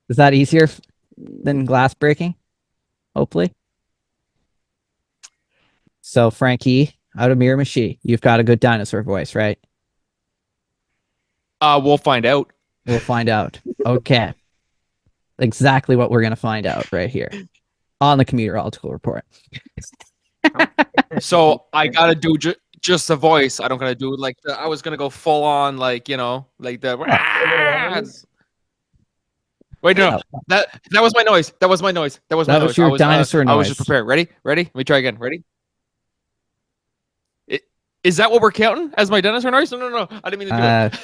S4: Is that easier than glass breaking? Hopefully. So Frankie, out of Miramachi, you've got a good dinosaur voice, right?
S8: We'll find out.
S4: We'll find out. Okay. Exactly what we're going to find out right here on the Comedeorological Report.
S8: So I gotta do just the voice. I don't gotta do like I was gonna go full on like like the. Wait, no, that was my noise. That was my noise. That was my
S4: That
S8: noise.
S4: was your dinosaur
S8: I was just
S4: noise.
S8: prepared. Ready? Let me try again. Ready? Is that what we're counting as my dinosaur noise? No. I didn't mean to do it.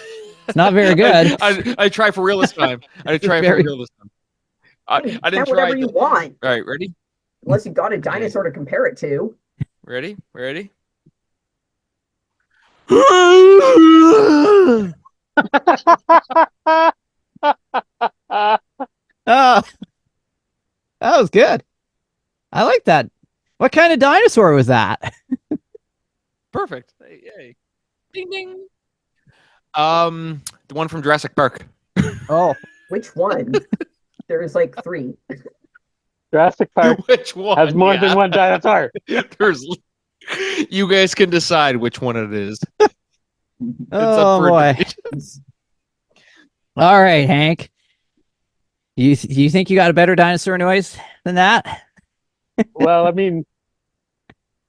S4: It's not very good.
S8: I try for real this time. I try for real this time. I didn't
S9: Count
S8: try.
S9: whatever you want.
S8: All right, ready?
S9: Unless you got a dinosaur to compare it to.
S8: Ready?
S4: Oh, that was good. I like that. What kind of dinosaur was that?
S8: Perfect. Yay. Ding ding. The one from Jurassic Park.
S4: Oh,
S9: which one? There's like 3.
S11: Jurassic Park
S8: Which one?
S11: has more than one dinosaur.
S8: You guys can decide which one it is.
S4: Oh boy. All right, Hank. You think you got a better dinosaur noise than that?
S11: Well, I mean,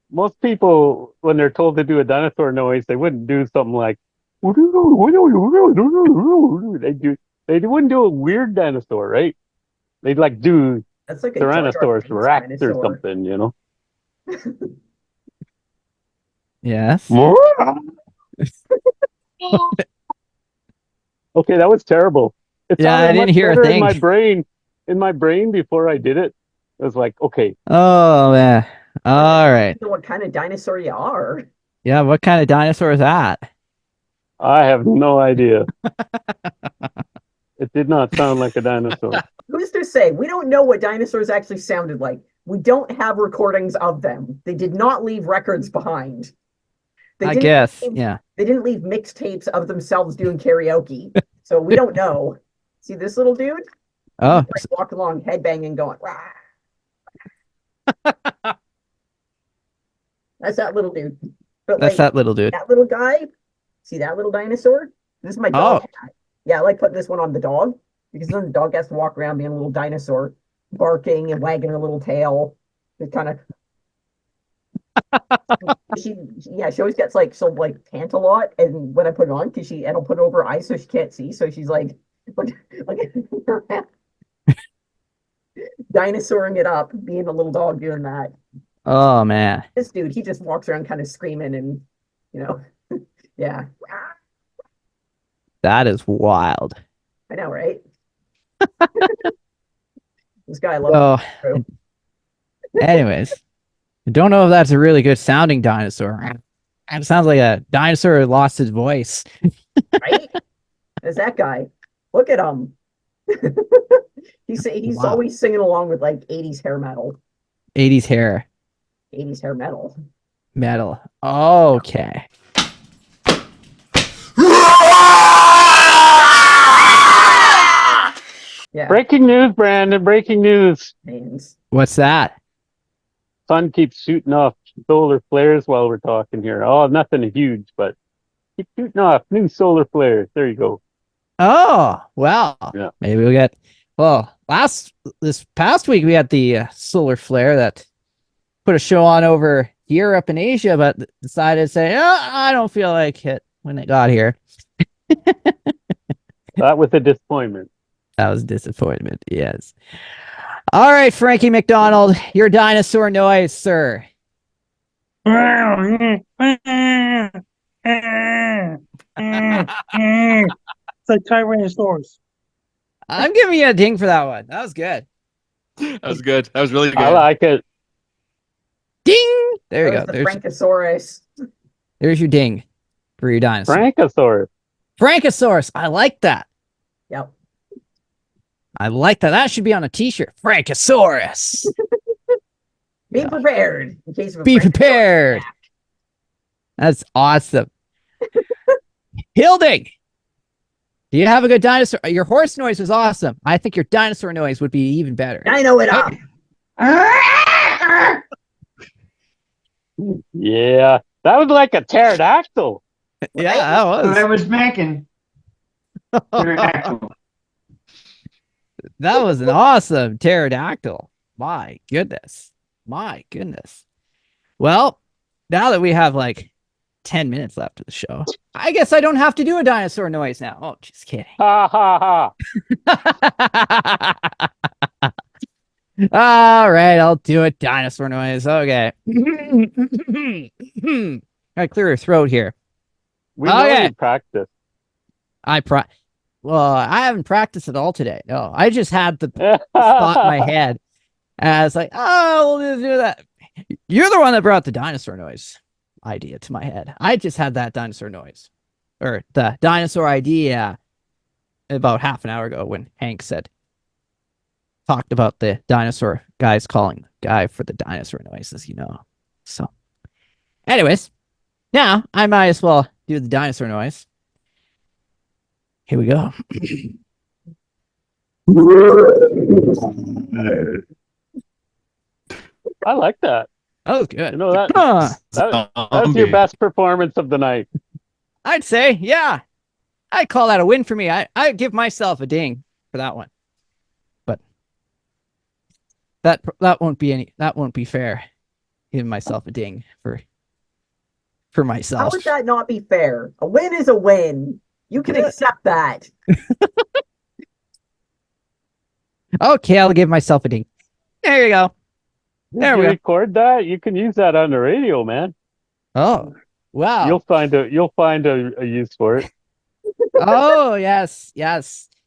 S11: most people, when they're told to do a dinosaur noise, they wouldn't do something like they wouldn't do a weird dinosaur, right? They'd like do
S9: That's like a
S11: Tyrannosaurus Rex
S9: dinosaur.
S11: or something, you know.
S4: Yes.
S11: Okay, that was terrible.
S4: Yeah, I
S11: sounded
S4: didn't
S11: much
S4: hear a
S11: better
S4: thing.
S11: in my brain before I did it. It was like, okay.
S4: Oh man. All right.
S9: What kind of dinosaur you are?
S4: Yeah, what kind of dinosaur is that?
S11: I have no idea. It did not sound like a dinosaur.
S9: Who's to say? We don't know what dinosaurs actually sounded like. We don't have recordings of them. They did not leave records behind.
S4: I guess, yeah.
S9: They didn't leave mixtapes of themselves doing karaoke. So we don't know. See this little dude?
S4: Oh.
S9: He's like walking along, headbanging, going, rah. That's that little dude. But
S4: that's that little dude.
S9: That little guy, see that little dinosaur? This is my dog hat. Yeah, I like putting this one on the dog because then the dog has to walk around being a little dinosaur, barking and wagging her little tail. It kind of she always gets like she'll like pant a lot, and when I put it on, because it'll put it over her eyes so she can't see, so she's like dinosauring it up, being a little dog doing that.
S4: Oh man.
S9: This dude, he just walks around kind of screaming and yeah.
S4: That is wild.
S9: I know, right? This guy I love.
S4: So, anyways, I don't know if that's a really good sounding dinosaur. It sounds like a dinosaur who lost his voice.
S9: Right? There's that guy. Look at him. He's always singing along with like 80s hair metal.
S4: 80s hair.
S9: 80s hair metal.
S4: Metal. Okay.
S9: Yeah.
S11: Breaking news, Brandon. Breaking news.
S4: What's that?
S11: Sun keeps shooting off solar flares while we're talking here. Oh, nothing huge, but keep shooting off new solar flares. There you go.
S4: Oh, well.
S11: Yeah.
S4: Maybe we'll get. Well, this past week we had the solar flare that put a show on over Europe and Asia, but decided to say, oh, I don't feel like it when it got here.
S11: That was a disappointment.
S4: That was a disappointment, yes. All right, Frankie McDonald, your dinosaur noise, sir.
S7: It's like Tyrannosaurus.
S4: I'm giving you a ding for that one. That was good.
S8: That was good. That was really good.
S11: I like it.
S4: Ding! There you go.
S9: The Frankosaurus.
S4: There's your ding for your dinosaur.
S11: Frankosaurus.
S4: Frankosaurus. I like that.
S9: Yep.
S4: I like that. That should be on a t-shirt. Frankosaurus.
S9: Be prepared in case of a
S4: Be prepared. That's awesome. Hilding, do you have a good dinosaur? Your horse noise was awesome. I think your dinosaur noise would be even better.
S9: Dino it up.
S11: Yeah, that was like a pterodactyl.
S4: Yeah, that was.
S12: I was making pterodactyl.
S4: That was an awesome pterodactyl. My goodness. My goodness. Well, now that we have like 10 minutes left of the show, I guess I don't have to do a dinosaur noise now. Oh, just kidding.
S11: Ha ha ha.
S4: All right, I'll do a dinosaur noise. Okay. Gotta clear your throat here.
S11: We know you practice.
S4: Well, I haven't practiced at all today. No, I just had the thought in my head. And I was like, oh, we'll just do that. You're the one that brought the dinosaur noise idea to my head. I just had that dinosaur noise, or the dinosaur idea, about half an hour ago when Hank talked about the dinosaur guys calling the guy for the dinosaur noises, So, anyways, now I might as well do the dinosaur noise. Here we go.
S11: I like that.
S4: That was good.
S11: You know that's your best performance of the night.
S4: I'd say, yeah. I'd call that a win for me. I'd give myself a ding for that one. But that won't be fair. Giving myself a ding for myself.
S9: How would that not be fair? A win is a win. You can accept that.
S4: Okay, I'll give myself a ding. There you go. There we go.
S11: Record that. You can use that on the radio, man.
S4: Oh, wow.
S11: You'll find a use for it.
S4: Oh, yes.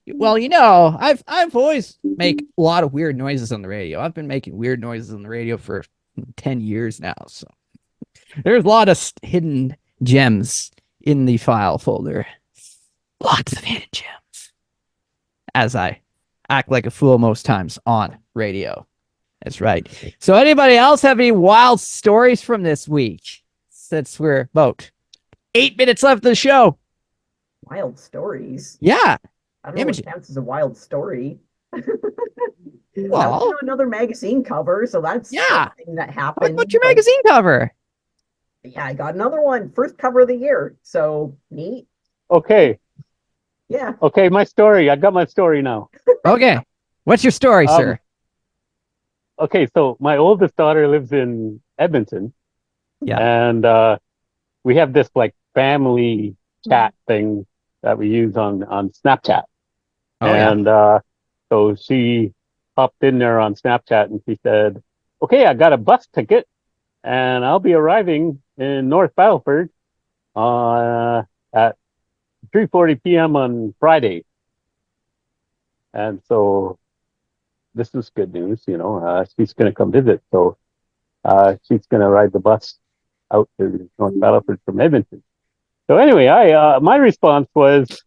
S4: Well, I've always make a lot of weird noises on the radio. I've been making weird noises on the radio for 10 years now. So there's a lot of hidden gems in the file folder. Lots of hidden gems. As I act like a fool most times on radio. That's right. So anybody else have any wild stories from this week? Since we're about 8 minutes left of the show.
S9: Wild stories?
S4: Yeah.
S9: I don't know what counts as a wild story.
S4: Well,
S9: another magazine cover, so that's something that happened.
S4: What's your magazine cover?
S9: Yeah, I got another one. First cover of the year. So neat.
S11: Okay.
S9: Yeah.
S11: Okay, my story. I got my story now.
S4: Okay. What's your story, sir?
S11: Okay, so my oldest daughter lives in Edmonton.
S4: Yeah.
S11: And we have this like family chat thing that we use on Snapchat.
S4: Oh,
S11: and so she popped in there on Snapchat and she said, okay, I got a bus ticket and I'll be arriving in North Battleford at 3:40 p.m. on Friday. And so this is good news, she's going to come visit. So she's going to ride the bus out to North Battleford from Edmonton. So anyway, my response was,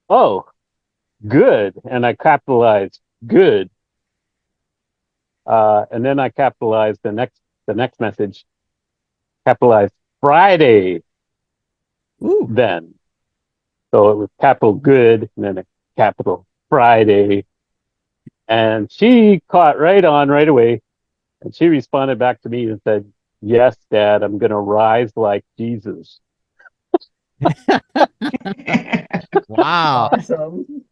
S11: oh, good. And I capitalized good. And then I capitalized the next message, capitalized Friday.
S4: Ooh.
S11: Then. So it was capital good and then a capital Friday. And she caught right on right away. And she responded back to me and said, yes, Dad, I'm going to rise like Jesus.
S4: Wow.
S9: Awesome.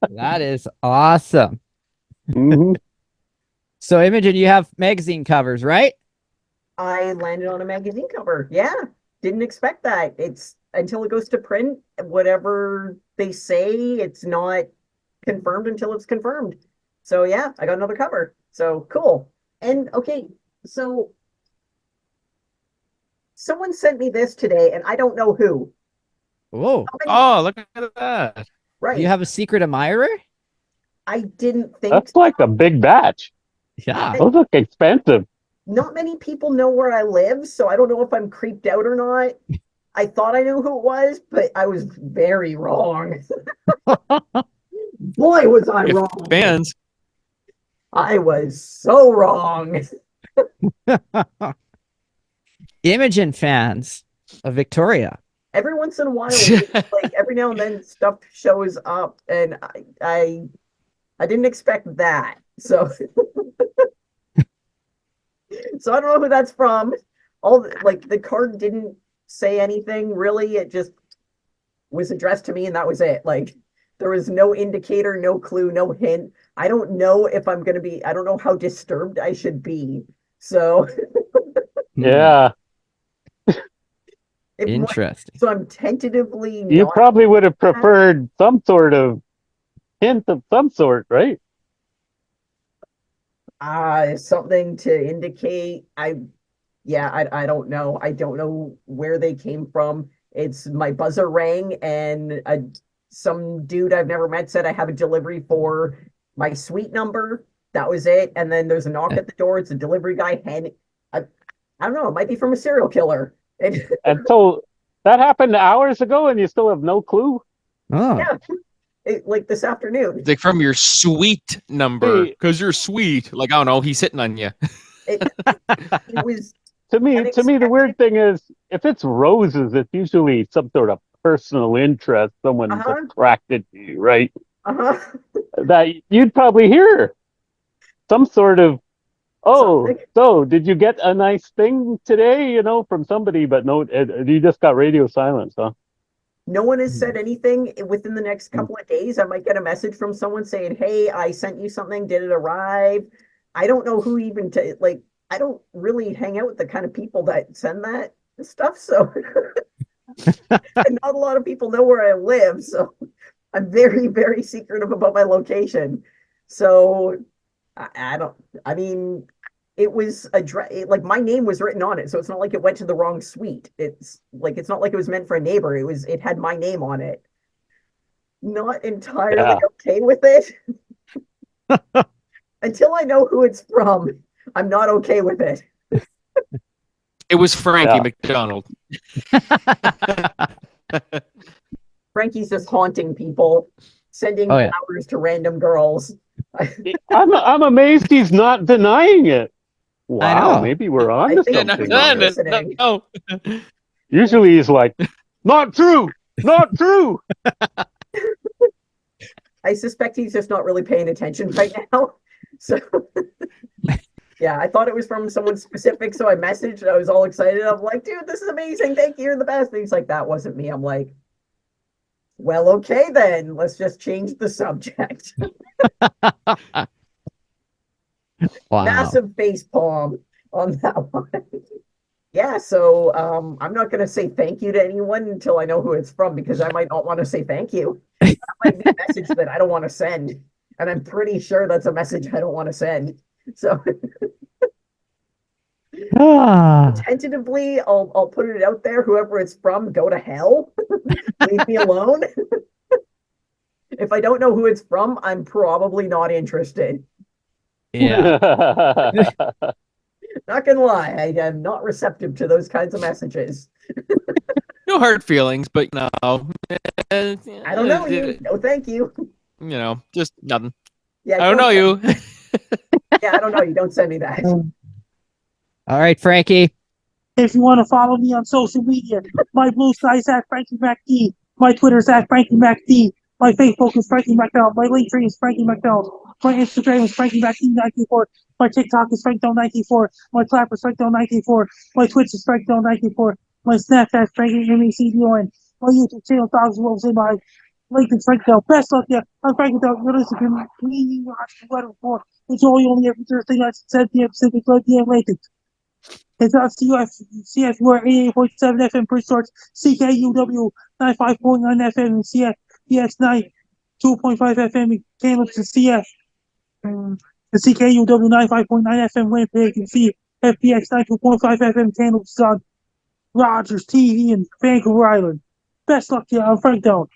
S4: That is awesome.
S11: Mm-hmm.
S4: So, Imogen, you have magazine covers, right?
S9: I landed on a magazine cover. Yeah. Didn't expect that. It's until it goes to print, whatever they say, it's not confirmed until it's confirmed. So yeah, I got another cover. So cool. And okay, so someone sent me this today and I don't know who.
S4: Whoa.
S8: Oh, look at that.
S9: Right.
S4: Do you have a secret admirer?
S9: I didn't think
S11: That's like a big batch.
S4: Yeah.
S11: Those look expensive.
S9: Not many people know where I live, so I don't know if I'm creeped out or not. I thought I knew who it was, but I was very wrong. Boy, was I wrong.
S8: Fans.
S9: I was so wrong.
S4: Imogen fans of Victoria.
S9: Every once in a while, like every now and then, stuff shows up, and I didn't expect that. So, so I don't know who that's from. The card didn't say anything really. It just was addressed to me, and that was it. Like there was no indicator, no clue, no hint. I don't know if I'm going to be. I don't know how disturbed I should be. So,
S11: yeah.
S4: Interesting.
S9: So I'm tentatively.
S11: You probably would have preferred some sort of hint of some sort, right?
S9: Something to indicate Yeah, I don't know. I don't know where they came from. It's my buzzer rang and some dude I've never met said I have a delivery for my suite number. That was it. And then there's a knock at the door. It's a delivery guy. And I don't know. It might be from a serial killer.
S11: And so that happened hours ago, and you still have no clue.
S4: Oh,
S9: Yeah, like this afternoon.
S8: It's like from your suite number, because you're sweet. Like, I don't know, he's hitting on you.
S9: It was
S11: To me, the weird thing is, if it's roses, it's usually some sort of personal interest. Someone's attracted to you, right? That you'd probably hear some sort of, oh,
S9: Something.
S11: so did you get a nice thing today? You know, from somebody, but no, you just got radio silence, huh?
S9: No one has said anything within the next couple of days. I might get a message from someone saying, "Hey, I sent you something. Did it arrive?" I don't know who even like. I don't really hang out with the kind of people that send that stuff, so and not a lot of people know where I live. So I'm very, very secretive about my location. So I don't. I mean, it was like my name was written on it, so it's not like it went to the wrong suite. It's not like it was meant for a neighbor. It had my name on it. Not entirely okay with it. Until I know who it's from, I'm not okay with it.
S8: It was Frankie McDonald.
S9: Frankie's just haunting people, sending flowers to random girls.
S11: I'm amazed he's not denying it. Wow,
S4: know.
S11: maybe we're on to
S9: think
S11: something.
S9: he's not listening.
S8: No.
S11: Usually he's like, not true, not true.
S9: I suspect he's just not really paying attention right now. So, yeah, I thought it was from someone specific, so I messaged. I was all excited. I'm like, dude, this is amazing. Thank you. You're the best. And he's like, that wasn't me. I'm like, well, okay, then. Let's just change the subject.
S4: wow.
S9: Massive face palm on that one. Yeah, so I'm not going to say thank you to anyone until I know who it's from, because I might not want to say thank you. That might be a message that I don't want to send. And I'm pretty sure that's a message I don't want to send. So tentatively, I'll put it out there. Whoever it's from, go to hell. Leave me alone. If I don't know who it's from, I'm probably not interested.
S4: Yeah.
S9: Not gonna lie, I am not receptive to those kinds of messages.
S8: No hard feelings, but no.
S9: I don't know you. No, thank you.
S8: You know, just nothing.
S9: Yeah,
S8: I don't know you.
S9: Yeah, I don't know you. Don't send me that.
S4: All right, Frankie.
S7: If you want to follow me on social media, my blue sky is at Frankie MacD. My Twitter is at Frankie MacD. My Facebook is Frankie McDowell. My Linktree is Frankie McDowell. My Instagram is Frankie MacD94. My TikTok is FrankDell94. My Clapper is FrankDell94. My Twitch is FrankDell94. My Snapchat is Frankie MacDon. My YouTube channel, Dogs, Wolves, and my link is Frank Dell. Best luck, yeah. I'm Frank Dell. You're listening to me. Watch the weather report. It's only every Thursday night at 7 p.m. Pacific, 12 p.m. Lincoln. It's on CFUR 88.7 FM Prince George, CKUW 95.9 FM and CFPX 92.5 FM in Kamloops and CF. The CKUW 95.9 FM Winnipeg and CFPX 92.5 FM Kamloops on Rogers TV and Vancouver Island. Best luck to you. I'm Frank Dell.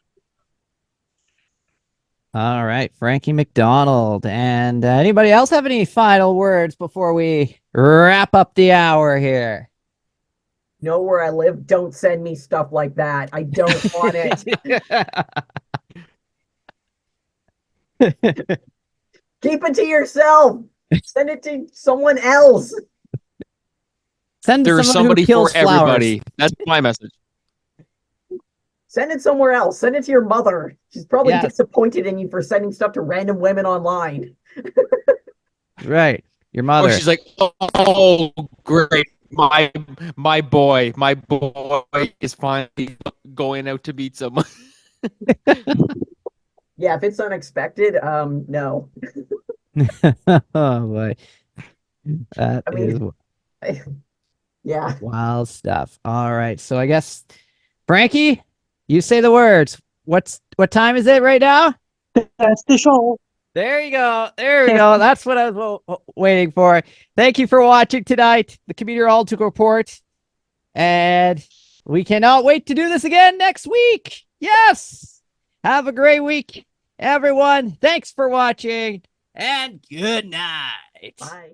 S4: All right, Frankie McDonald. And anybody else have any final words before we wrap up the hour here?
S9: Know where I live. Don't send me stuff like that. I don't want it. Keep it to yourself. Send it to someone else.
S8: There's somebody for everybody. That's my message.
S9: Send it somewhere else. Send it to your mother. She's probably disappointed in you for sending stuff to random women online.
S4: Right. Your mother.
S8: Oh, she's like, oh, great. My boy is finally going out to meet someone.
S9: Yeah, if it's unexpected, no.
S4: Oh boy.
S9: Yeah.
S4: Wild stuff. All right. So I guess Frankie, you say the words. What time is it right now?
S7: That's the show.
S4: There you go. There we go. That's what I was waiting for. Thank you for watching tonight, the Comedeorology Report. And we cannot wait to do this again next week. Yes. Have a great week, everyone. Thanks for watching, and good night.
S9: Bye.